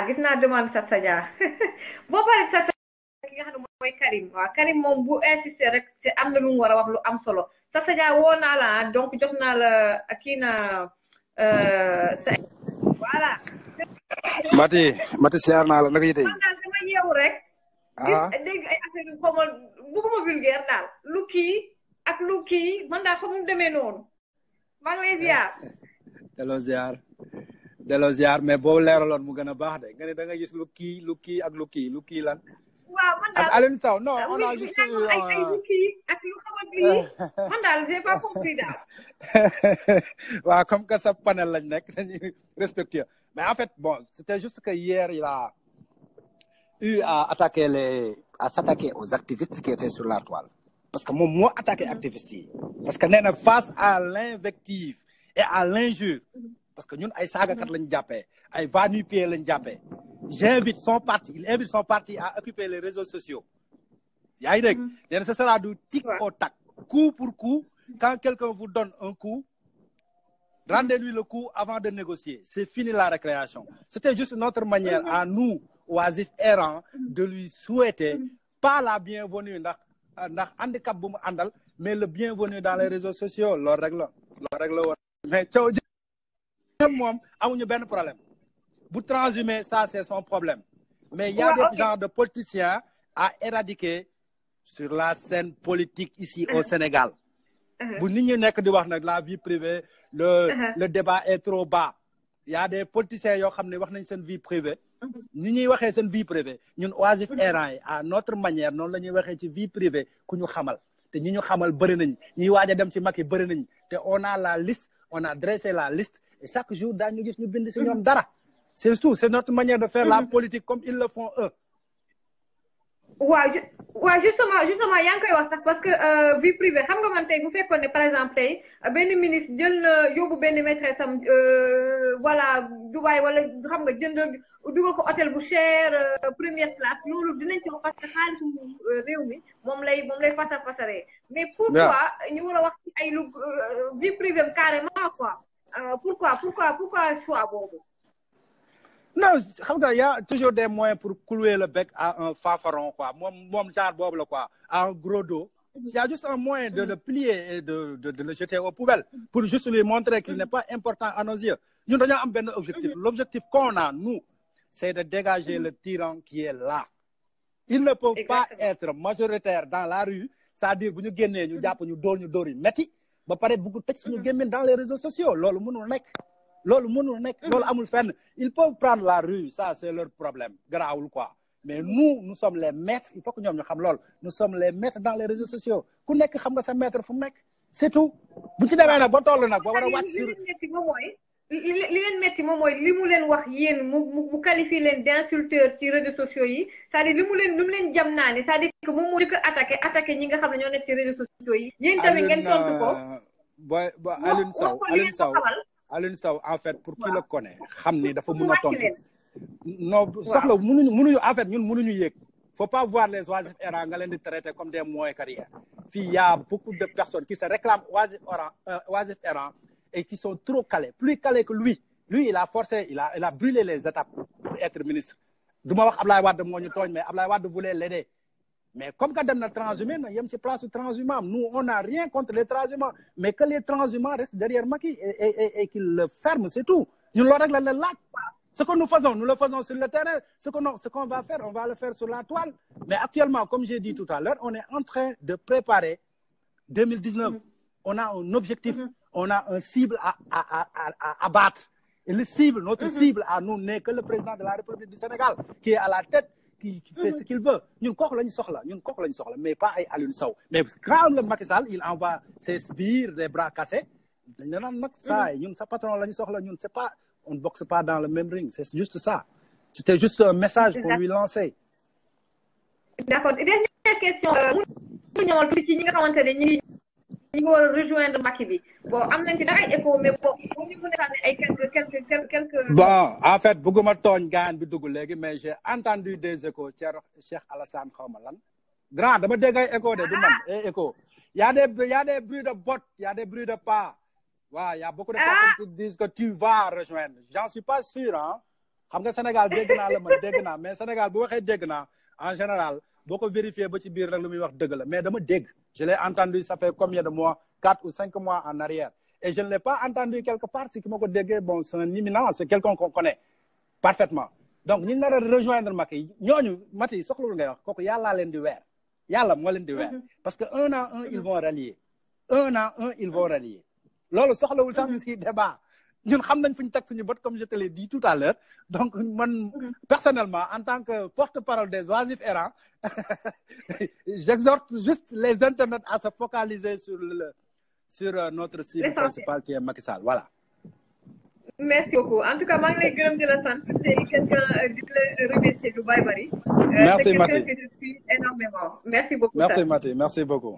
gis naa demande Sat Sadia boo paree Sat Sadia ki nga xam ne mooy mooy Karim waaw Karim moom bu insister rek c'est am na lu mu war a wax lu am solo Sasa Dia woo naa la donc jox naa la kii na sa voilà. Mati siyaar naa la naka yi tey. dama yeewu rek. dégg ay affaire yu xaw ma bëgguma vulgaire daal lu kii ak lu kii man daal xamu demee noonu maa ngi lay ziar. delloo ziar mais boobu leeraloon mu gën a baax de nga ne da nga gis lu kii ak lu kii lan. waaw man daal ak Alioune Sow non on a juste ay lu kii ak lu xamante ni man daal j'ai pas compris daal. waaw comme que sa panel lañ nekk dañuy respectueux mais en fait bon c'était juste que hier il a eu à s'attaquer aux activistes qui étaient sur la toile parce que moom moo attaqué activistes yi parce que nee na face à l'invective et à l'injure parce que ñun ay saagakat lañ jàppee ay va-nu-pieds lañ jàppee il invite son parti à occuper les réseaux sociaux yaa ngi dégg nee na ce sera du tic au tac coup pour coup quand quelqu'un vous donne un coup rendez-lui le coup avant de négocier c'est fini la récréation c'était juste notre manière à nous oisifs errants de lui souhaiter pas la bienvenue ndax handicap bu mu àndal mais le bienvenu dans les réseaux sociaux loolu rek la woon mais coow moom amuñu benn problème bu transhumer ça c'est son problème mais il y a des genres de politiciens à éradiquer sur la scène politique ici au Sénégal bu nit ñi nekk di wax nag la vie privée le débat est trop bas il y a des politiciens yoo xam ne wax nañ seen vie privée ni ñuy waxee seen vie privée ñun oisifs errants yi à notre manière noonu la ñuy waxee ci vie privée ku ñu xamal te ñi ñu xamal bëri nañ ñiy waaj a dem ci Macky bëri nañ te on a la liste on a dressé la liste et chaque jour daañu gis ñu bind si ñoom dara c'est tout c'est notre manière de faire la politique comme ils le font eux. waaw justement yaa ngi koy wax sax parce que vie privée xam nga man tey bu fekkoon ne par exemple tey benn ministre jël na yóbbu benn maîtresse am voilà Dubaï wala xam nga jënd dugal ko hôtel bu cher première classe loolu dinañ ci wax parce que xaalisu réew mi moom lay fasaree mais pourquoi ñu war a wax ci ay lu vie privée carrément quoi pourquoi choix boobu. non xam nga y a toujours des moyens pour clouer le bec à un fanfaron quoi moom genre boobu la quoi à un gros dos il y a juste un moyen de le plier et de le jeter aux poubelles pour juste lui montrer qu'il n'est pas important à nos yeux ñun dañoo am benn objectif l'objectif qu'on a nous c'est de dégager le tyran qui est là il ne peut pas être majoritaire dans la rue c'est-à-dire bu ñu génnee ñu jàpp ñu dóor yi metti ba pare bugg tëj suñu gémmiñ dans les réseaux sociaux loolu mënul nekk loolu amul fenn ils peuvent prendre la rue ça c'est leur problème garaawul quoi mais nous sommes les maîtres il faut que ñoom ñu xam loolu nous sommes les maîtres dans les réseaux sociaux ku nekk xam nga sa maître fu mu nekk c'est tout bu ci demee nag ba toll nag ba war a wàcc sur li leen metti moom mooy li mu leen wax yéen mu qualifier leen d'insulteurs ci réseaux sociaux yi c'est-à-dire li mu leen jam naa ne c'est-à-dire que moom moo jëkk attaqué ñi nga xam ne ñoo nekk ci réseaux sociaux yi yéen tamit ngeen tontu ko Alioune Sow en fait pour qui le connaît xam ni dafa mun a tontu non soxla mënuñu en fait ñun mënuñu yéeg faut pas voir les oisifs errants nga leen di traiter comme des moins carrières fii y a beaucoup de personnes qui se réclament oisifs errants et qui sont trop calés plus calés que lui il a forcé il a brûlé les étapes pour être ministre du ma wax Ablaye Wade moo ñu tooñ mais Ablaye Wade voulait l'aider mais comme que dem na transhumé na yem ci place transhumant nous on n'a rien contre les transhumants mais que les transhumants restent derrière Macky et qu'ils le ferment c'est tout ñun loolu rek la laaj ce que nous le faisons sur le terrain ce qu'on va faire on va le faire sur la toile mais actuellement comme j'ai dit tout à l'heure on est en train de préparer 2019 on a un objectif on a un cible à battre et notre cible à nous n'est que le président de la République du Sénégal qui est à la tête qui fait ce qu'il veut ñun kooku la ñu soxla mais pas ay Alioune Sow mais quand le Macky Sall il envoie ses sbires des bras cassés dañ la naan nag saa ñun sa patron la ñu soxla ñun c'est pas on ne boxe pas dans le même ring c'est juste ça c'était juste un message pour lui lancer. D'accord dernière question mu ñëwal tuuti ci ñi nga xamante ne ñi ngi war a rejoindre Macky bi bon am nañ ci dara ay écho mais bon ñu mën a ay quelques bon en fait bëgguma tooñ gaan bi dugg léegi mais j'ai entendu des échos Cheikh Alassane xawma lan grand dama dégg ay écho de du man écho y a des bruits de bottes y a des bruits de pas waaw y a beaucoup de personnes qui disent que tu vas rejoindre j'en suis pas sûr hein xam nga Sénégal dégg naa mais Sénégal bu waxee dégg naa en général beaucoup vérifier ba ci biir rek lu muy wax dëgg la mais dama dégg je l'ai entendu ça fait combien de mois 4 ou 5 mois en arrière et je ne l'ai pas entendu quelque part si ki ma ko déggee bon c'est un imminent c'est quelqu'un qu'on connaît parfaitement donc ñi nar a rejoindre Macky ñooñu Maty soxlawul ngay wax kooku yàllaa leen di weer yàlla moo leen di weer parce que un à un ils vont rallier un à un ils vont rallier loolu soxlawul sax ñu si débat ñun xam nañ fu ñu teg suñu bët comme je te l'ai dit tout à l'heure donc man personnellement en tant que porte-parole des oisifs errants j'exhorte juste les internautes à se focaliser sur notre cible principale qui est Macky Sall voilà. Merci beaucoup en tout cas maa ngi lay gërëm di la sant c'est quelqu'un di la remercier du bari. Merci Maty c'est quelqu'un que je suis énormément merci beaucoup. Merci Maty merci beaucoup.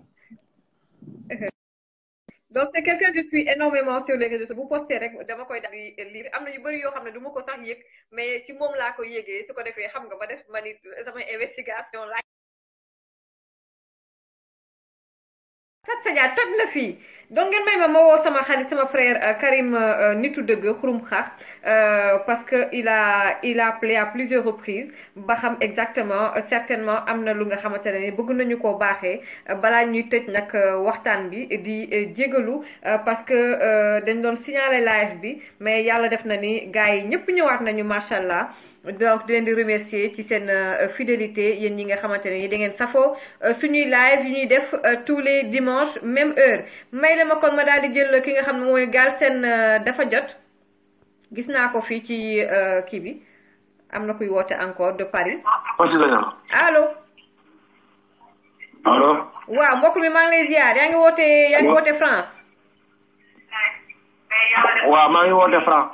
donc c'est quelqu'un que je suis énormément sur les réseaux sociaux bu posté rek dama koy daal di lire am na yu bëri yoo xam ne du ma ko sax yëg mais ci moom laa ko yëgee su ko defee xam nga ma def ma ni samay investigation la Kat Sadia toj na fii donc ngeen may ma woo sama xarit sama frère Karim nitu dëgg xurum xaar parce que il a appelé à plusieurs reprises ba xam exactement certainement am na lu nga xamante ne bëgg nañu koo baaxee balaa ñuy tëj nag waxtaan bi di jégalu parce que dañ doon signaler live bi mais yàlla def na ni gars yi ñëpp ñëwaat nañu macha allah. donc di leen di remercier ci seen fidélité yéen ñi nga xamante ne da ngeen safoo suñuy live yu ñuy def tous les dimanches même heure may la ma kon ma daal di jël ki nga xam ne mooy Galsen dafa jot gis naa ko fii ci kii bi am na kuy woote encore de Paris. allo. allo. waaw mbokk mi maa ngi lay ziar yaa ngi woote France. waaw maa ngi woote France.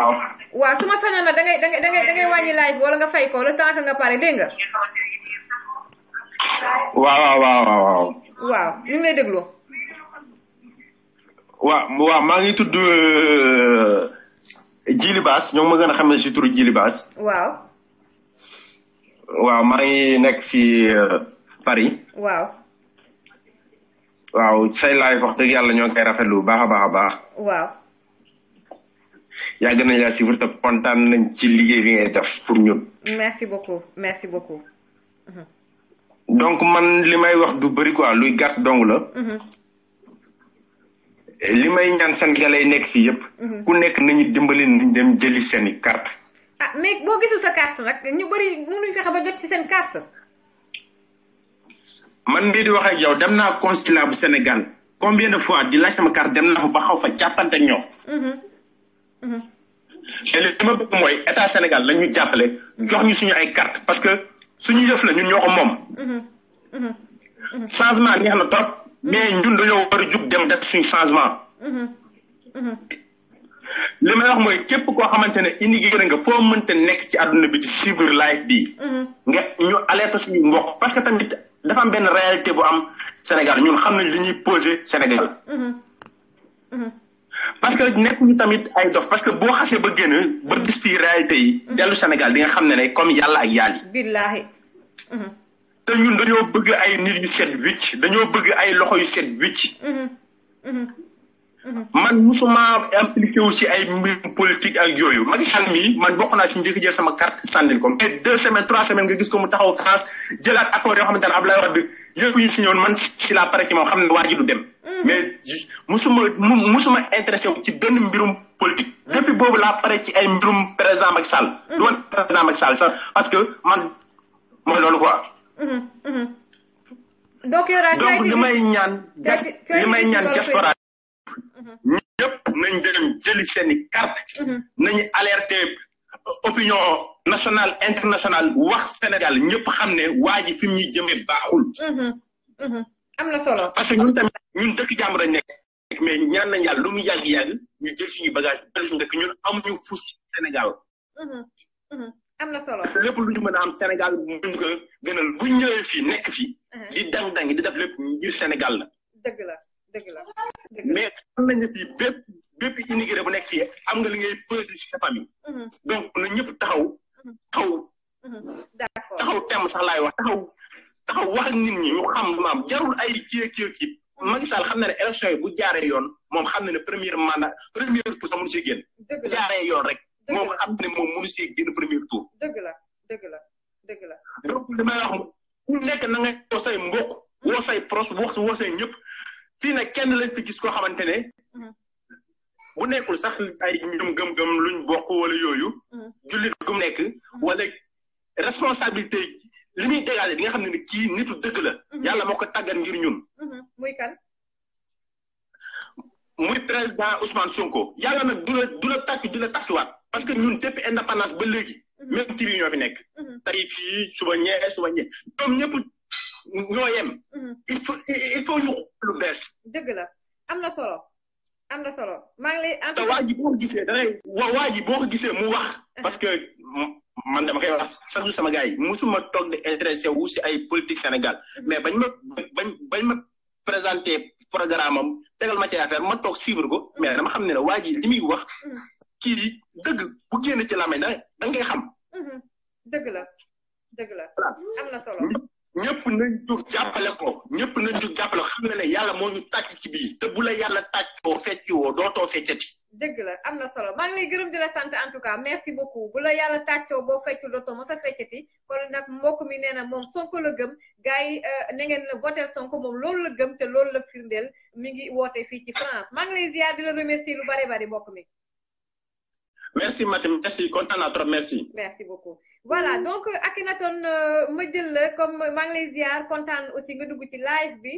waaw su ma sañoon na da ngay wàññi live bi wala nga fay ko le temps que nga pare dégg nga. waaw. waaw ñu ngi lay déglu. waaw maa ngi tudd Djily Bass ñoom ma gën a xam ne si turu Djily Bass. waaw. waaw maa ngi nekk ci Paris. waaw. waaw say live wax dëgg yàlla ñoo ngi koy rafetlu baax a baax. waaw. yàgg nañ la si te kontaan nañ ci liggéey bi ngay def pour ñun. merci beaucoup. donc man li may wax du bëri quoi luy gàtt dong la. li may ñaan Sénégalais nekk fii yëpp. ku nekk nañu dimbali nañ dem jëli seeni carte. ah mais boo gisul sa carte nag ñu bëri mënuñ fexe ba jot ci seen carte. man mii di wax ak yow dem naa consulat bu Sénégal combien de fois di laaj sama carte dem naa fa ba xaw fa jàppante ak ñoom. et li ma bëgg mooy état Sénégal la ñu jàppale jox ñu suñu ay carte parce que suñu yëf la ñun ñoo ko moom. changement neex na trop mais ñun dañoo war a jug dem def suñu changement. li may wax mooy képp koo xamante ne immigré nga foo mënta nekk ci àdduna bi di suivre live bi nga ñu alerte suñu mbokk parce que tamit dafa am benn réalité bu am Sénégal ñun xam nañ li ñuy posé Sénégal. parce que nekkuñu tamit ay dof parce que boo xasee ba génn ba gis fii réalité yi dellu Sénégal di nga xam ne comme yàlla ak yàlla. billaahi. te ñun dañoo bëgg ay nit yu set wicc dañoo bëgg ay loxo yu set wicc. man musuma impliqué wu ci ay mbir politique ak yooyu Macky Sall mii man bokk naa si njëkk jël sama carte sànnil ko mais 2 semaines 3 semaines nga gis ko mu taxaw France jëlaat accord yoo xamante ne Abdoulaye Wade yëpp ñu si ñëwoon man si la pare ci moom xam ne waa ji du dem. mais musuma intéressé wu ci benn mbirum politique. depuis boobu laa pare ci ay mbirum président Macky Sall. du woon président Macky Sall sax parce que man mooy loolu quoi. donc li may ñaan diaspora ñëpp nañ dem jëli seeni carte nañu alerter opinion nationale internationale wax Sénégal ñëpp xam ne waa ji fi mu ñuy jëmee baaxul. am na solo parce que ñun tamit ñun dëkk jàmm dañ nekk mais ñaan nañ yàlla lu mu yàgg ñu jël suñu bagage jël suñu dëkk ñun amuñu fu Sénégal. am na solo lépp lu ñu mën a am Sénégal ñu ko gënal bu ñëwee fii nekk fii. di dang-dang di def lépp ngir Sénégal la. dëgg la. mais xam nañ ne fii bépp immigré bu nekk fii am nga li ngay peser ci sa famille. donc na ñëpp taxaw temm sax laay wax taxaw wax ak nit ñi ñu xam maam jarul ay kii Macky Sall xam na ne élection yi bu jaaree yoon moom xam na ne premier tour sax mënu si génn. bu jaaree yoon rek moom xam na ne moom mënu si génn premier tour. dëgg la. donc li may wax ku nekk na nga woo say mbokk woo say proche woo say ñëpp fii nag kenn lañ fi gis koo xamante ne bu nekkul sax ay ñoom gëm-gëm luñ bokk wala yooyu jullit gum nekk wala responsabilité li muy dégager di nga xam ne kii nitu dëgg la yàlla moo ko tàggat ngir ñun muy kan muy président Ousmane Sonko yàlla nag du la tàcc di la tàccuwaat parce que ñun depuis indépendance ba léegi même tur yi ñoo fi nekk tey fii suba ñee ñoom ñëpp ñoo yem il faut ñu lu bees dëgg la am na solo maa ngi lay te waa ji boo ko gisee danay waa ji boo ko gisee mu wax parce que man dama koy wax sax du sama gars yi musuma toog di intéressé wu si ay politique Sénégal mais bañ ma présenté programme am tegal ma ci affaire ma toog suivre ko mais dama xam ne ne waa ji li muy wax kii dëgg bu génn ci làmmiñ da ngay xam dëgg la am na solo ñëpp nañ jug jàppale ko xam ne ne yàlla moo ñu tàcc ci bii te bu la yàlla tàccoo fecci woo dootoo feccati dëgg la am na solo maa ngi lay gërëm di la sant en tout cas merci beaucoup bu la yàlla tàccoo boo feccul dootoo mos a feccati kon nag mbokk mi nee na moom Sonko la gëm gars yi na ngeen voter Sonko moom loolu la gëm te loolu la firndeel mi ngi woote fii ci France maa ngi lay ziar di la remercier lu bari mbokk mi merci Mathilde merci kontaan naa trop merci beaucoup voilà donc Akhenaton ma jël la comme maa ngi lay ziar kontaan aussi nga dugg ci live bi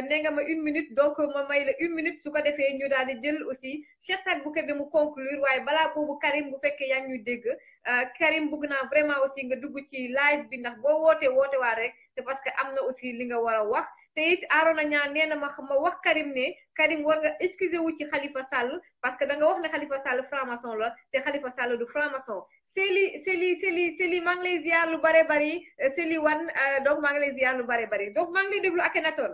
nee nga ma 1 minute donc ma may la 1 minute su ko defee ñu daal di jël aussi Cheikh Sadibou Kébé mu conclure waaye balaa boobu Karim bu fekkee yaa ngi ñuy dégg Karim bëgg naa vraiment aussi nga dugg ci live bi ndax boo woote waa rek c'est parce que am na aussi li nga war a wax te it Arona Niang nee na ma wax Karim ne Karim war nga excusé wu ci Khalifa Sall parce que da nga wax ne Khalifa Sall franc-maçon la te Khalifa Sall du franc-maçon Seli maa ngi lay ziar lu bare bari Seli wan donc maa ngi lay ziar lu bare bari donc maa ngi lay déglu Akhenaton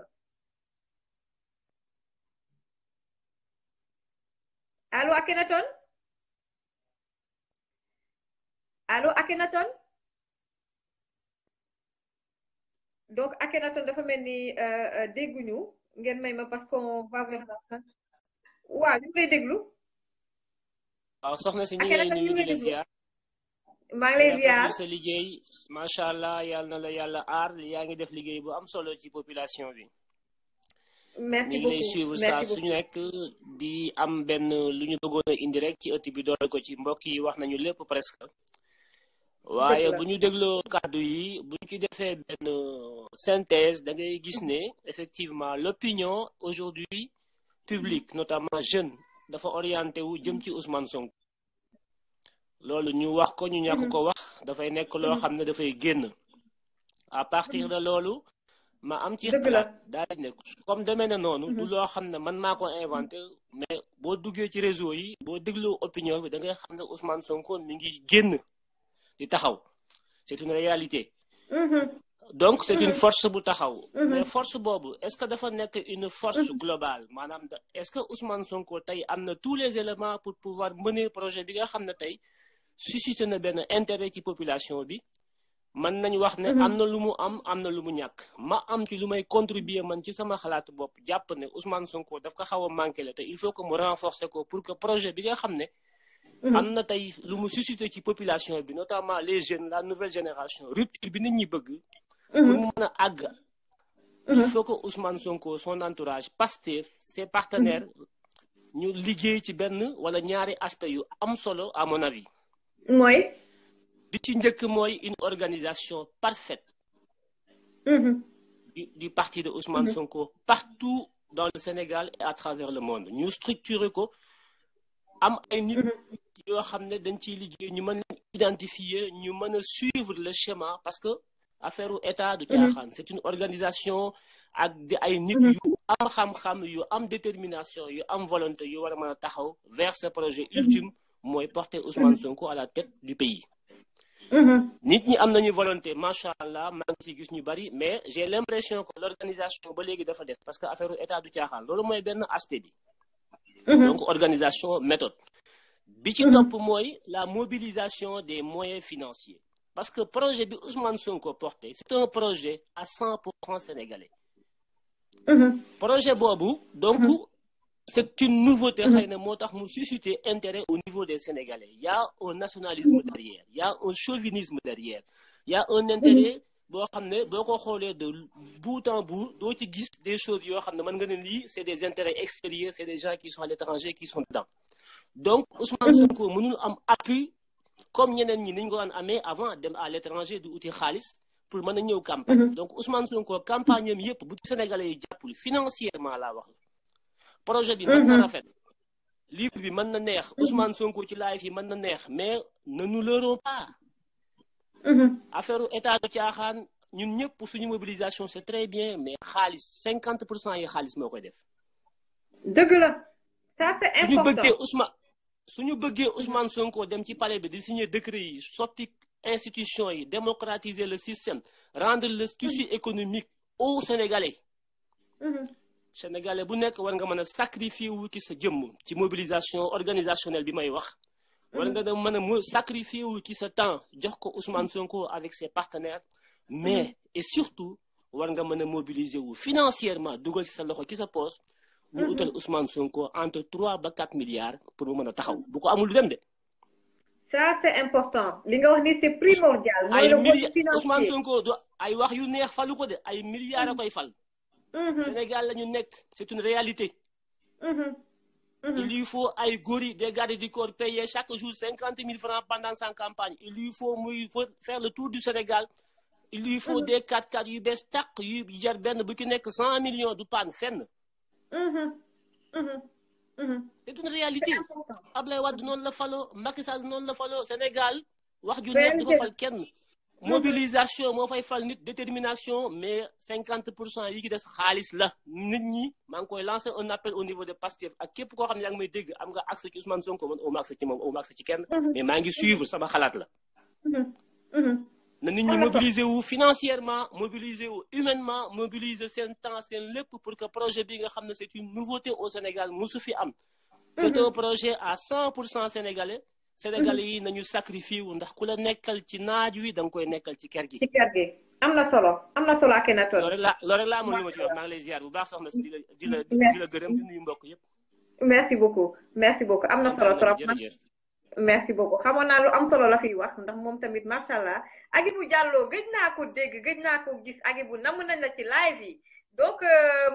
allo Akhenaton donc Akhenaton dafa mel ni dégguñu ngeen may ma parce qu'on va vers la fin waaw ñu ngi lay déglu waaw soxna si ñu ngi lay nuyu di la ziar maa ngi lay ziar sa liggéey macha allah yàlla na la yàlla aar yaa ngi def liggéey bu am solo ci population bi merci ñu ngi lay suivre saa suñu nekk di am benn lu ñu bëggoon a indi rek ci ëtt bi doole ko ci mbokk yi wax nañu lépp presque waaye bu ñu dégloo kàddu yi bu ñu ci defee benn synthèse da ngay gis ne effectivement l'opinion aujourd'hui publique notamment jeune dafa orienté wu jëm ci Ousmane Sonko loolu ñu wax ko ñu ñàkk ko wax dafay nekk loo xam ne dafay génn à partir de loolu ma am ci xalaat daal di nekk comme demee na noonu du loo xam ne man maa ko inventé mais boo duggee ci réseau yi boo dégloo opinion bi da ngay xam ne Ousmane Sonko mi ngi génn di taxaw c'est une réalité donc c'est une force bu taxaw mais force boobu est-ce que dafa nekk une force globale maanaam est-ce que Ousmane Sonko tey am na tous les éléments pour pouvoir mener projet bi nga xam ne tey suscité na benn intérêt ci population bi mën nañu wax ne am na lu mu am na lu mu ñàkk ma am ci lu may contribuer man ci sama xalaatu bopp jàpp ne Ousmane Sonko daf ko xaw a manqué la te il faut que mu renforcer ko pour que projet bi nga xam ne am na tey lu mu suscité ci population bi notamment les jeunes la nouvelle génération rupture bi nit ñi bëgg pour mu mën a àgg il faut que Ousmane Sonko son entourage Pastef ses partenaires ñu liggéey ci benn wala ñaari aspect yu am solo à mon avis mooy bi ci njëkk mooy une organisation parfaite du parti de Ousmane Sonko partout dans le Sénégal et à travers le monde ñu structurer ko am ay nit yoo xam ne dañ ciy liggéey ñu mën leen identifier ñu mën a suivre le schéma parce que affaire u état du caaxaan c'est une organisation ak di ay nit yu am xam-xam yu am détermination yu am volonté yu war a mën a taxaw vers ce projet ultime mooy porter Ousmane Sonko à la tête du pays nit ñi am nañu volonté macha allah maa ngi ciy gis ñu bari mais j'ai l'impression que l'organisation ba léegi dafa des parce que affaire u état du caaxaan loolu mooy benn aspect bi donc organisation méthode bi ci topp mooy la mobilisation des moyens financiers parce que projet bi Ousmane Sonko porté c'est un projet à 100% sénégalais projet boobu donc c'est une nouveauté xëy na moo tax mu susciter intérêt au niveau des Sénégalais il y a un nationalisme derrière il y a un chauvinisme derrière il y a un intérêt boo xam ne boo ko xoolee de bout en bout doo ci gis des choses yoo xam ne mën nga ne lii c'est des intérêts extérieurs c'est des gens qui sont à l'étranger qui sont dedans donc Ousmane Sonko mënul am appui comme ñeneen ñi niñ ko daan amee avant dem à l'étranger di uti xaalis pour mën a ñëw campagne donc Ousmane Sonko campagne am yëpp bu Sénégalais yi jàppul financièrement laa wax projet bi mën na rafet livre bi mën na neex Ousmane Sonko ci live yi mën na neex mais ne nous leurrons pas affaire état de caaxaan ñun ñëpp suñu mobilisation c'est très bien mais xaalis 50% yi xaalis moo koy def. dëgg la ça c'est important suñu bëggee Ousmane Sonko dem ci palais bi di signer décret yi soppi institution yi démocratiser le système rendre le tissu économique aux Sénégalais. Sénégalais bu nekk war nga mën a sacrifier wu ci sa jëmm ci mobilisation organisationnelle bi may wax. war nga dem mën a sacrifier wu ci sa temps jox ko Ousmane Sonko avec ses partenaires mais et surtout war nga mën a mobiliser wu financièrement dugal ci sa loxo ci sa poche ñu utal Ousmane Sonko entre 3 ba 4 milliards pour mu mën a taxaw bu ko amul du dem de. ça c'est important li nga wax ni c'est primordial. ay milliards Ousmane Sonko du ay wax yu neex falu ko de ay milliards a koy fal. Sénégal la ñu nekk c'est une réalité. Il lui faut ay góori des gardes du corps payés chaque jour 50 000 francs pendant sa campagne. Il lui faut faire le tour du Sénégal. Il lui faut des 4x4 yu bees tàq yu jar benn bu ci nekk 100 millions du pan fenn. C'est une réalité. Ablaye Wade noonu la faloo Macky Sall noonu la faloo Sénégal wax ju neex du ko fal kenn. Mobilisation moo fay fal nit détermination mais 50% yi ki des xaalis la nit ñi maa ngi koy lancer un appel au niveau de Pastef ak képp koo xam ne yaa ngi may dégg am nga accès ci Ousmane Sonko man au accès ci moom au accès ci kenn mais maa ngi suivre sama xalaat la na nit ñi mobiliser wu financièrement mobiliser wu humainement mobiliser seen temps seen lépp pour que projet bi nga xam ne c'est une nouveauté au Sénégal musu fi am c'est un projet à 100% sénégalais Sénégalais yi nañu sacrifié wu ndax ku la nekkal ci naaj wi da nga koy nekkal ci kër gi. ci kër gi am na solo Akhenaton. loolu rek laa amoon lu ma ci wax maa ngi lay ziar bu baax soxna si di la gërëm di nuyu mbokk yëpp. merci beaucoup am na solo trop. merci beaucoup xamoon naa lu am solo la fiy wax ndax moom tamit macha allah Agibou Diallo gëj naa ko dégg gëj naa ko gis Agibou namm nañ la ci live yi donc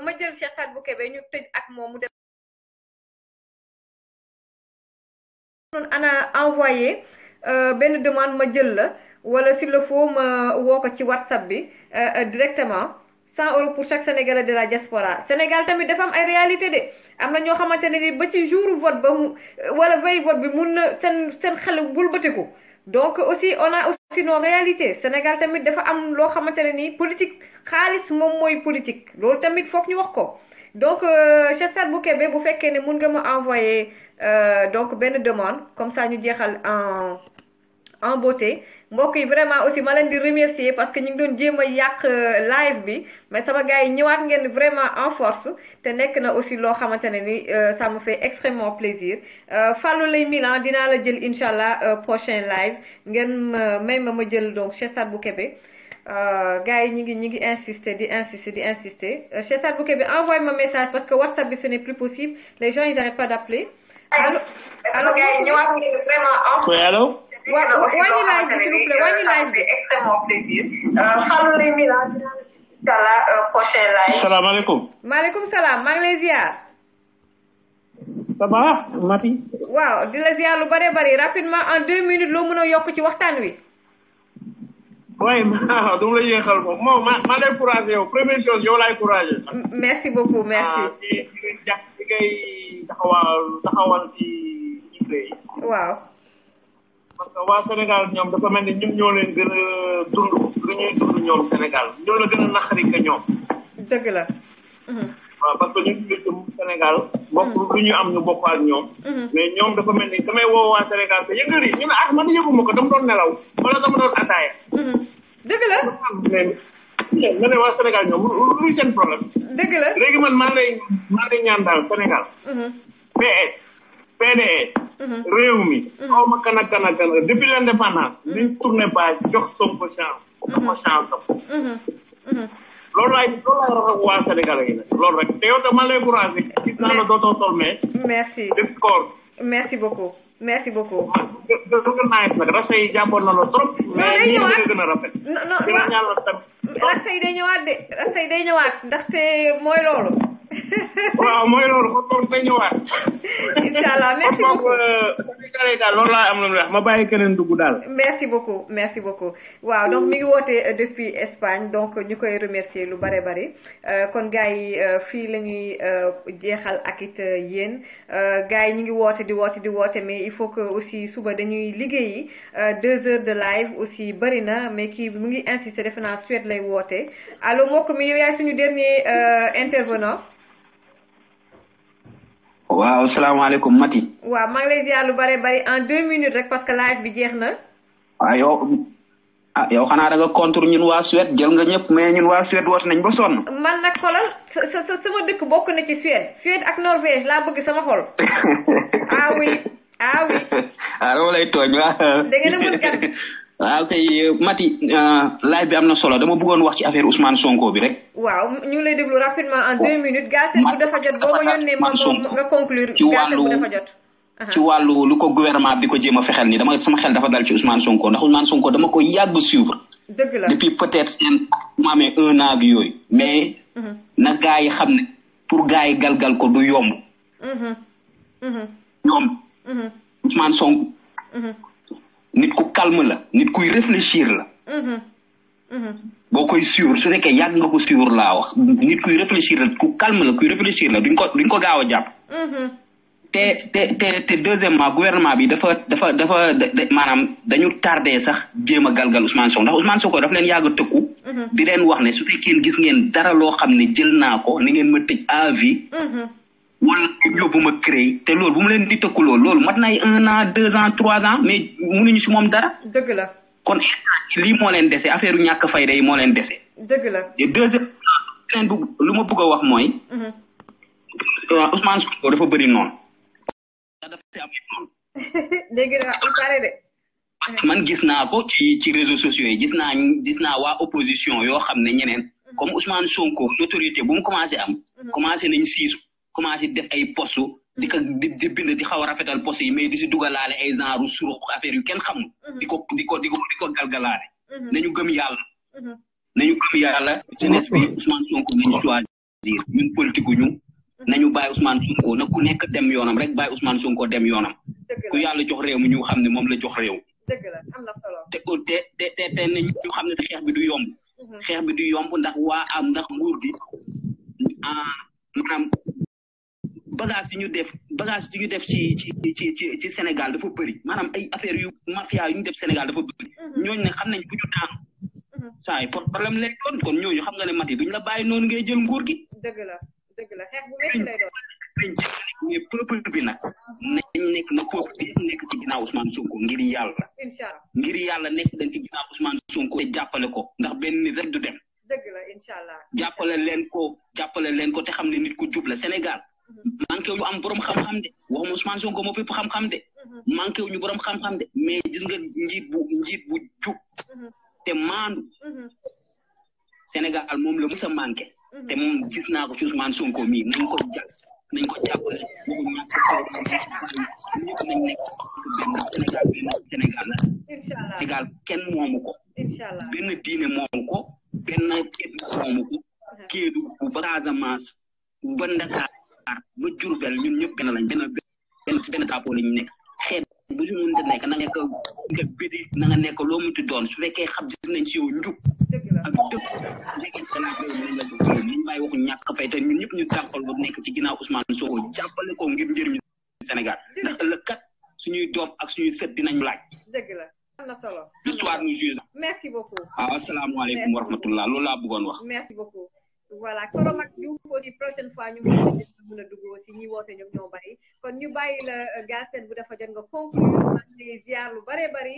ma jël Cheikh Sadibou Kébé ñu tëj ak moom mu def. ana envoyé benn demande ma jël la wala s'il le faut ma woo ko ci WhatsApp bi directement 100 € pour chaque Sénégalais de la diaspora Sénégal tamit dafa am ay réalité de am na ñoo xamante ne ni ba ci jour vote ba mu wala veille vote bi mun na seen xel bul bëtiku donc aussi on a aussi nos réalités Sénégal tamit dafa am loo xamante ne ni politique xaalis moom mooy politique loolu tamit foog ñu wax ko donc Cheikh Sadibou Kébé bu fekkee ne mun nga ma envoyer donc benn demande comme ça ñu jeexal en beauté mbokk yi vraiment aussi ma leen di remercier parce que ñu ngi doon jéem a yàq live bi mais sama gars yi ñëwaat ngeen vraiment en force te nekk na aussi loo xamante ne ni ça me fait extrêmement plaisir Fallou lay Milan dinaa la jël incha allah prochain live ngeen may ma jël donc Cheikh Sadibou Kébé gars yi ñi ngi insister Cheikh Sadibou Kébé envoie ma message parce que WhatsApp bi ce n'est plus possible les gens ils n'arrêtent pas d'appeler allo gars yi ñëwaat ngeen vraiment en oui allo wàññi live bi s'il vous plaît wàññi live bi extrêmement plaisir Fallou lay Milan incha allah prochain live salaamaaleykum maaleykum salaam maa ngi lay ziar ça va Mati waaw di la ziar lu bari rapidement en 2 minutes loo mën a yokk ci waxtaan wi oui dama la yéexal moom ma lay couragé yow première chose yow laay couragé merci beaucoup merci ci ngay taxawal ci immigré yi waaw parce que waa Sénégal ñoom dafa mel ni ñun ñoo leen gën a dund lu ñuy dund ñoom Sénégal ñoo la gën a naqari que ñoom dëgg la waaw parce que ñun ci Sénégal bokk lu ñu am ñu bokk ak ñoom mais ñoom dafa mel ni damay woo waa Sénégal te yëngër yi ñu ne man yëguma ko dama doon nelaw wala dama doon ataaya dëgg la nga ne waa Sénégal ñoom luy seen problème dëgg la léegi man maa lay ñaan daal Sénégal PS PDS réew mi xaw ma kan depuis l'indépendance liñ tourné ba jox Sonko chance loolu laay wax waa Sénégal yi nag loolu rek te yow tam maa lay encouragé gis naa la dootoo tol mais merci score merci beaucoup dëgg nice nag rasa yi jàppoon na la trop mais nii dina gën a rafet. non rasta yi day ñëwaat de rasta yi day ñëwaat ndaxte mooy loolu. waaw mooy loolu kon day ñëwaat. incha allah merci beaucoup. daal loolu laa am lu wax ma bàyyi keneen dugg daal. merci beaucoup waaw donc mi ngi woote depuis Espagne donc ñu koy remercier lu bare bari kon gars yi fii la ñuy jeexal ak it yéen gars yi ñu ngi woote di woote mais il faut que aussi suba dañuy liggéeyi 2 heures de live aussi bari na mais kii mu ngi insister defe naa Suède lay woote allo mbokk mi yow yaay suñu dernier intervenant. waaw salaamaaleykum Mati. waaw maa ngi lay ziar lu bare bari en 2 minutes rek parce que live bi jeex na. yow xanaa da nga contre ñun waa Suède jël nga ñëpp mais ñun waa Suède woote nañ ba sonn. man nag xolal sama dëkk bokk na ci Suède ak Norvège laa bëgg sama xol. ah oui. dama lay tooñ waa. da ngeen a mën gan. waaw kay Mati live bi am na solo dama bëggoon wax ci affaire Ousmane Sonko bi rek. waaw ñu ngi lay déglu rapidement en 2 minutes. Galsen bu dafa jot boo ma yónnee ma nga conclure. Galsen bu dafa jot. ci wàllu lu ko gouvernement bi ko jéem a fexel ni sama xel dafa dal ci Ousmane Sonko ndax Ousmane Sonko dama ko yàgg suivre. dëgg la depuis peut-être seen mu amee 1 an ak yooyu. mais na gaa yi xam ne pour gaa yi galgal ko du yomb. yomb. Ousmane Sonko. nit ku calme la nit kuy réfléchir la. boo koy suivre su nekkee yàgg nga ko suivre laa wax nit kuy réfléchir la ku calme la kuy réfléchir la duñ ko gaaw a jàpp. te deuxièmement gouvernement bi dafa maanaam dañu tardé sax jéem a galgal Ousmane Sonko ndax Ousmane Sonko dafa leen yàgg a tëkku. di leen wax ne su fekkee gis ngeen dara loo xam ne jël naa ko ni ngeen ma tëj à vie. wala yóbbu ma créé te loolu bu mu leen di tëkku loolu mat na ay 1 an 2 ans 3 ans mais mënuñu si moom dara. dëgg la kon lii moo leen dese affaire yu ñàkk fayda yi moo leen dese. dëgg la te deuxième lu ma bëgg a wax mooy. Ousmane Sonko dafa bëri noonu. dégg nga il paraît de. man gis naa ko ci réseaux sociaux yi gis naa waa opposition yoo xam ne ñeneen comme Ousmane Sonko l'autorité bu mu commencé am. commencé nañ siisu. commencé def ay poste di bind di xaw a rafetal poste yi mais di si dugalaale ay genre surux affaire yu kenn xamul. di ko galgalaale. nañu gëm yàlla. jeunesse bi Ousmane Sonko nañu choisir ñun politique ñu nañu bàyyi Ousmane Sonko nag ku nekk dem yoonam rek bàyyi Ousmane Sonko dem yoonam. ku yàlla jox réew mi ñu xam ne moom la jox réew. dëgg la am na solo. te nañu xam ne xeex bi du yomb. xeex bi du yomb ndax ndax nguur gi maanaam. bagage yi ñu def ci Sénégal dafa bëri maanaam ay affaire yu mafia yu ñu def Sénégal dafa bëri ñooñu ne xam nañ bu ñu daanu saa yi problème lay doon kon ñooñu xam nga ne Mati duñ la bàyyi noonu ngay jël nguur gi. dëgg la xeex bu métti lay doon. mais peuple bi nag nañ nekk na peuple bi nekk ci ginnaaw Ousmane Sonko ngir yàlla. inchaallah ngir yàlla nekk dañ ci ginnaaw Ousmane Sonko te jàppale ko ndax benn nit rek du dem. dëgg la inchaallah. jàppale leen ko te xam ne nit ku jub la Sénégal. manqué wu ñu am borom xam-xam de waxuma Ousmane Sonko moo fépp xam-xam de manqué wu ñu borom xam-xam de mais gis nga njiit bu jub te maandu Sénégal moom la mës a manqué te moom gis naa ko ci Ousmane Sonko mii nañ ko jàppale waxu ñëpp nañ nekk Sénégal la Sénégal kenn moomu ko benn diine moomu ko benn kéet moomu ko Kédougou ba Casamance ba Ndakaar ba Diourbel ñun ñëpp benn lañ benn drapeau lañu nekk xeet bu ñu mënta nekk na nga bidi na nga nekk loo mënti doon su fekkee xam gis nañ ci yow njub ak dëgg léegi liñ bàyyi waxu ñàkk fay te ñun ñëpp ñu jàppal ba nekk ci ginnaaw Ousmane Sonko jàppale ko ngir njëriñu Sénégal ndax ëllëg kat suñuy doom ak suñuy sët dinañ laaj. dëgg la am na solo. l'histoire nous juge. merci beaucoup. waaw asalaamaaleykum wa rahmatullah loolu laa bëggoon wax. merci beaucoup. voilà Koro Mack Diouf aussi prochaine fois ñu mën a dugg aussi ñi woote ñoom ñoo bari kon ñu bàyyi la Galsen bu dafa jot nga conclure maa ngi ziar lu bari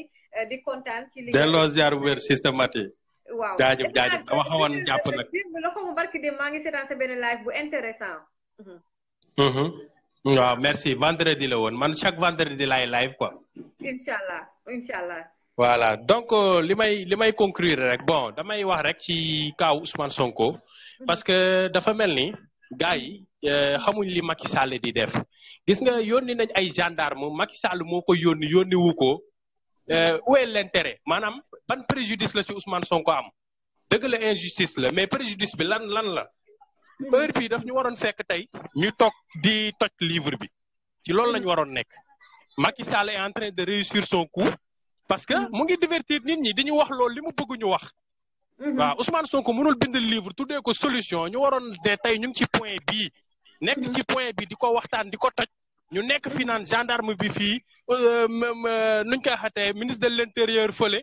di kontaan ci li delloo ziar bu wér systématique waaw jaajëf dama xawoon jàpp nag la xamu barki dem maa ngi seetaan sa benn live bu intéressant waaw merci vendredi la woon man chaque vendredi laay live quoi inchallah voilà donc li may conclure rek bon damay wax rek ci kaw Ousmane Sonko parce que dafa mel ni gars yi xamuñ li Macky Sall di def gis nga yónni nañ ay gendarme Macky Sall moo ko yónni wu ko où est l'intérêt maanaam ban préjudice la ci Ousmane Sonko am dëgg la injustice la mais préjudice bi lan la heure bii daf ñu waroon fekk tey ñu toog di toj livre bi ci loolu la ñu waroon nekk Macky Sall est en train de réussir son coup parce que mu ngi divertir nit ñi di ñu wax loolu li mu bëgg ñu wax waaw Ousmane Sonko mënul bind livre tuddee ko solution ñu waroon ne tey ñu ngi ci point bii nekk ci point bi di ko waxtaan di ko toj ñu nekk fi naan gendarme bi fii nuñ koy xatee ministre de l'intérieur fële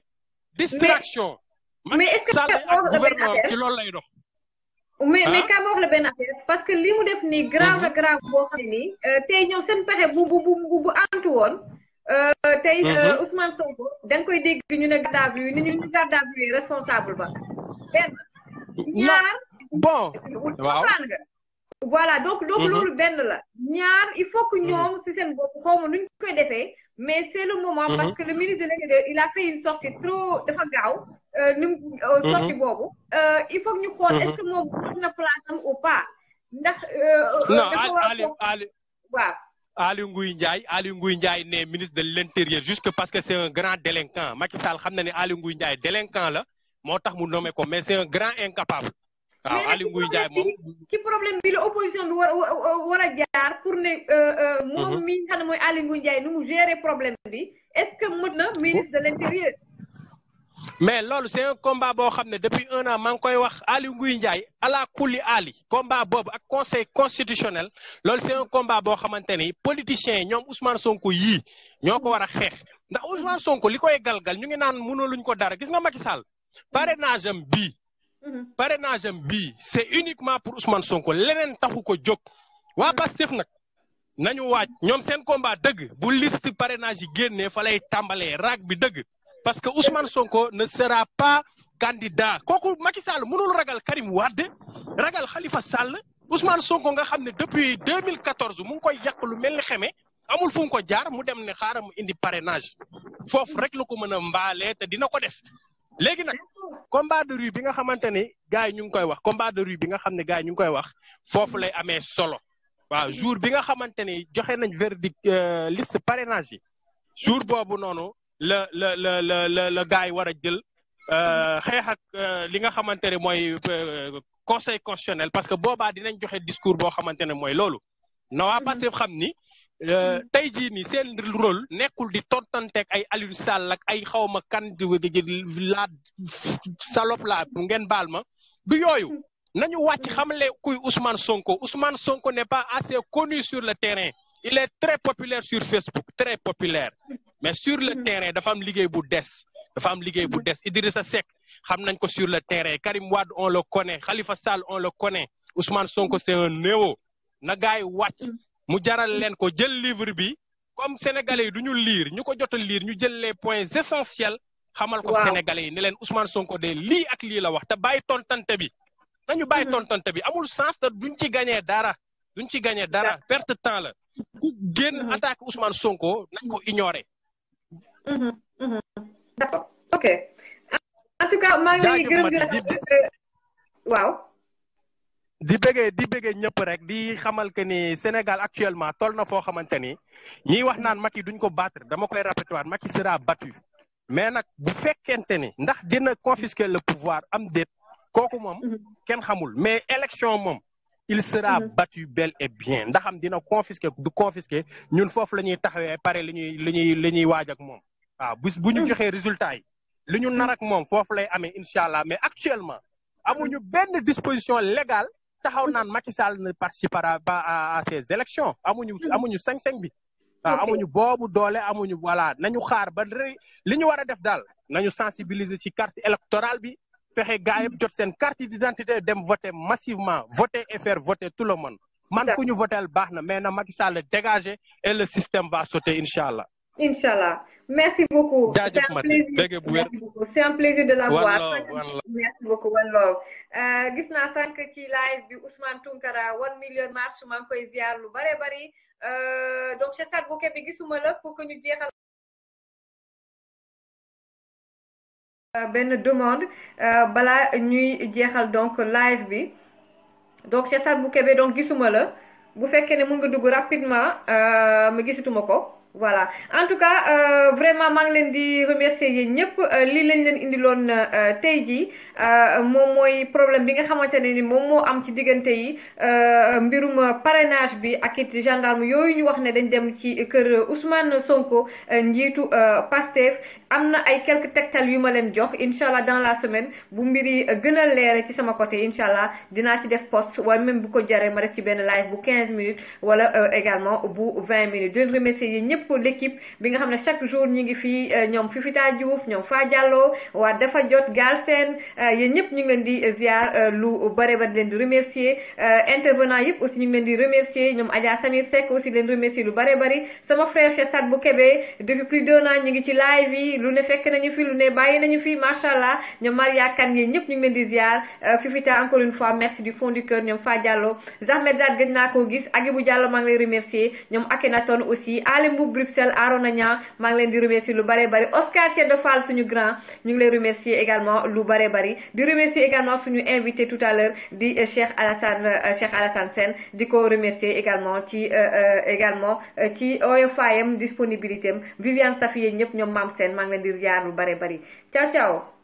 distraction mais est-ce que gouvernement ci loolu lay dox mais ka ma wax la benn affaire parce que li mu def nii grave na grave boo xam ni tey ñoom seen pexe bu antu woon tey Ousmane Sonko da nga koy dégg ñu ne garde à vue ni ñu garde à vue responsable ba benn ñaar bon waaw nga voilà donc loolu benn la ñaar il faut que ñoom si seen bopp xaw ma nuñ koy defee mais c'est le moment parce que le ministre de l'Intérieur il a fait une sortie trop dafa gaaw sortie boobu il faut que ñu xool est-ce que moom am na place am ou pas ndax non waaw Aly Ngouille Ndiaye ne ministre de l'Intérieur juste parce que c'est un grand délinquant Macky Sall xam na ne Aly Ngouille Ndiaye délinquant la moo tax mu nommé ko mais c'est un grand incapable waaw Aly Ngouille Ndiaye moom ci problème bi la opposition bi war a jaar pour ne moom mi nga xam ne mooy Aly Ngouille Ndiaye nu mu gérer problème bi est-ce que mën na ministre de l'Intérieur mais loolu c'est un combat boo xam ne depuis 1 an maa ngi koy wax Aly Ngouille Ndiaye ala kulli Ali combat boobu ak conseil constitutionnel loolu c'est un combat boo xamante ni politiciens yi ñoom Ousmane Sonko yii ñoo ko war a xeex ndax Ousmane Sonko li koy galgal ñu ngi naan mënuluñ ko dara gis nga Macky Sall parrainage am bii c'est uniquement pour Ousmane Sonko leneen taxu ko jóg waa Pastef nag nañu waaj ñoom seen combat dëgg bu liste parrainage yi génnee fa lay tàmbalee raag bi dëgg parce que Ousmane Sonko ne sera pas candidat kooku Macky Sall mënul ragal Karim Wade ragal Khalifa Sall Ousmane Sonko nga xam ne depuis 2014 mu ngi koy yàq lu mel ni xeme amul fu mu ko jaar mu dem ne xaaral mu indi parrainage foofu rek la ko mën a mbaalee te dina ko def léegi nag combat de rue bi nga xamante ni gars yi ñu ngi koy wax combat de rue bi nga xam ne gars yi ñu ngi koy wax foofu lay amee solo waaw jour bi nga xamante ni joxe nañ verdict liste parrainage yi jour boobu noonu la gars yi war a jël xeex ak li nga xamante ne mooy conseil constitutionnel parce que boobaa dinañ joxe discours boo xamante ne mooy loolu na waa Pastef xam ni tey jii nii seen rôle nekkul di tontanteeg ay Aliou Sall ak ay xawma kan la salope la ngeen baal ma du yooyu nañu wàcc xamle kuy Ousmane Sonko n'est pas assez connu sur le terrain il est très populaire sur Facebook très populaire mais sur le terrain dafa am liggéey bu des Idrissa Seck xam nañ ko sur le terrain Karim Wade on le connaît Khalifa Sall on le connaît Ousmane Sonko c'est un néo na gars yi wàcc mu jaral leen ko jël livre bi comme sénégalais yi du ñu lire ñu ko jot a lire ñu jël les points essentiels xamal ko sénégalais yi ne leen Ousmane Sonko de lii ak lii la wax te bàyyi tontante bi nañu bàyyi tontante bi amul sens te duñ ci gagner dara perte temps la ku génn attaque Ousmane Sonko nañ ko ignorer. D'accord. Ok. En tout cas maa ngi lay gërëm waaw. di bëggee ñëpp rek di xamal que ni Sénégal actuellement toll na foo xamante ni ñiy wax naan Macky duñ ko battre dama koy répéter waat Macky sera battu mais nag bu fekkente ni ndax dina confisquer le pouvoir am déet kooku moom kenn xamul mais élection moom il sera battu bel et bien ndax am dina confisquer du confisquer ñun foofu la ñuy taxawee pare li ñuy waaj ak moom waaw bu ñu joxee résultat yi li ñu nar ak moom foofu lay amee incha allah mais actuellement amuñu benn disposition légale taxaw naan Macky Sall ne participera pas à ces élections amuñu sañ-sañ bi waaw amuñu boobu doole amuñu voilà nañu xaar ba li ñu war a def daal nañu sensibiliser ci carte électorale bi fexe gaa yëpp jot seen carte d'identité dem voter massivement voter et faire voter tout le monde man ku ñu votel baax na mais na Macky Sall dégager et le système va sauter incha allah. Inch'Allah. Merci beaucoup. C'est un plaisir de l'avoir. Merci beaucoup. One love. Gis naa sànq ci live bi Ousmane Tounkara 1 million marche maa ngi koy ziar lu bare bari donc Cheikh Sadou Bouquet bi gisuma la pour que ñu jeexal benn demande balaa ñuy jeexal donc live bi donc Cheikh Sadou Bouquet bi donc gisuma la bu fekkee ne mën nga dugg rapidement ma gisatuma ko. voilà en tout cas vraiment maa ngi leen di remercier yéen ñëpp lii lañ leen indiloon tey jii moom mooy problème bi nga xamante ne ni moom moo am ci diggante yi mbirum parrainage bi ak it gendarme yooyu ñu wax ne dañ dem ci kër Ousmane Sonko njiitu Pastef am na ay quelques tegtal yu ma leen jox incha allah dans la semaine bu mbir yi gën a leere ci sama côté incha allah dinaa ci def post wala même bu ko jaree ma def ci benn live bu 15 minutes wala également bu 20 minutes di leen remercier yéen ñëpp l'équipe bi nga xam ne chaque jour ñi ngi fii ñoom Fifita Diouf ñoom Fa Diallo waa dafa jot Galsen yéen ñëpp ñu ngi leen di ziar lu bare ba leen di remercier intervenant yëpp aussi ñu ngi leen di remercier ñoom Adja Samir Seck aussi leen remercier lu bare bari sama frère Cheikh Sadbou Kébé depuis plus d'un an ñu ngi ci live yi lu ne fekk nañu fi lu ne bàyyi nañu fi macha allah ñoom Maria Kane yéen ñëpp ñu ngi leen di ziar Fifita encore une fois merci du fond du cœur ñoom Fa Diallo Zahmed Zad gëj naa koo gis Agibou Diallo maa ngi lay remercier ñoom Akhenaton aussi Alimou Bruxelles Arona Niang maa ngi leen di remercier lu bare bari Oscar Tiendo Fall suñu grand ñu ngi lay remercier également lu bare bari di remercier également suñu invité tout à l'heure di Cheikh Alassane Sène di ko remercier également ci oyofayam disponibilité am Viviane Safi yéen ñëpp ñoom Mam Sène maa ngi leen di ziar lu bare bari ciao ciao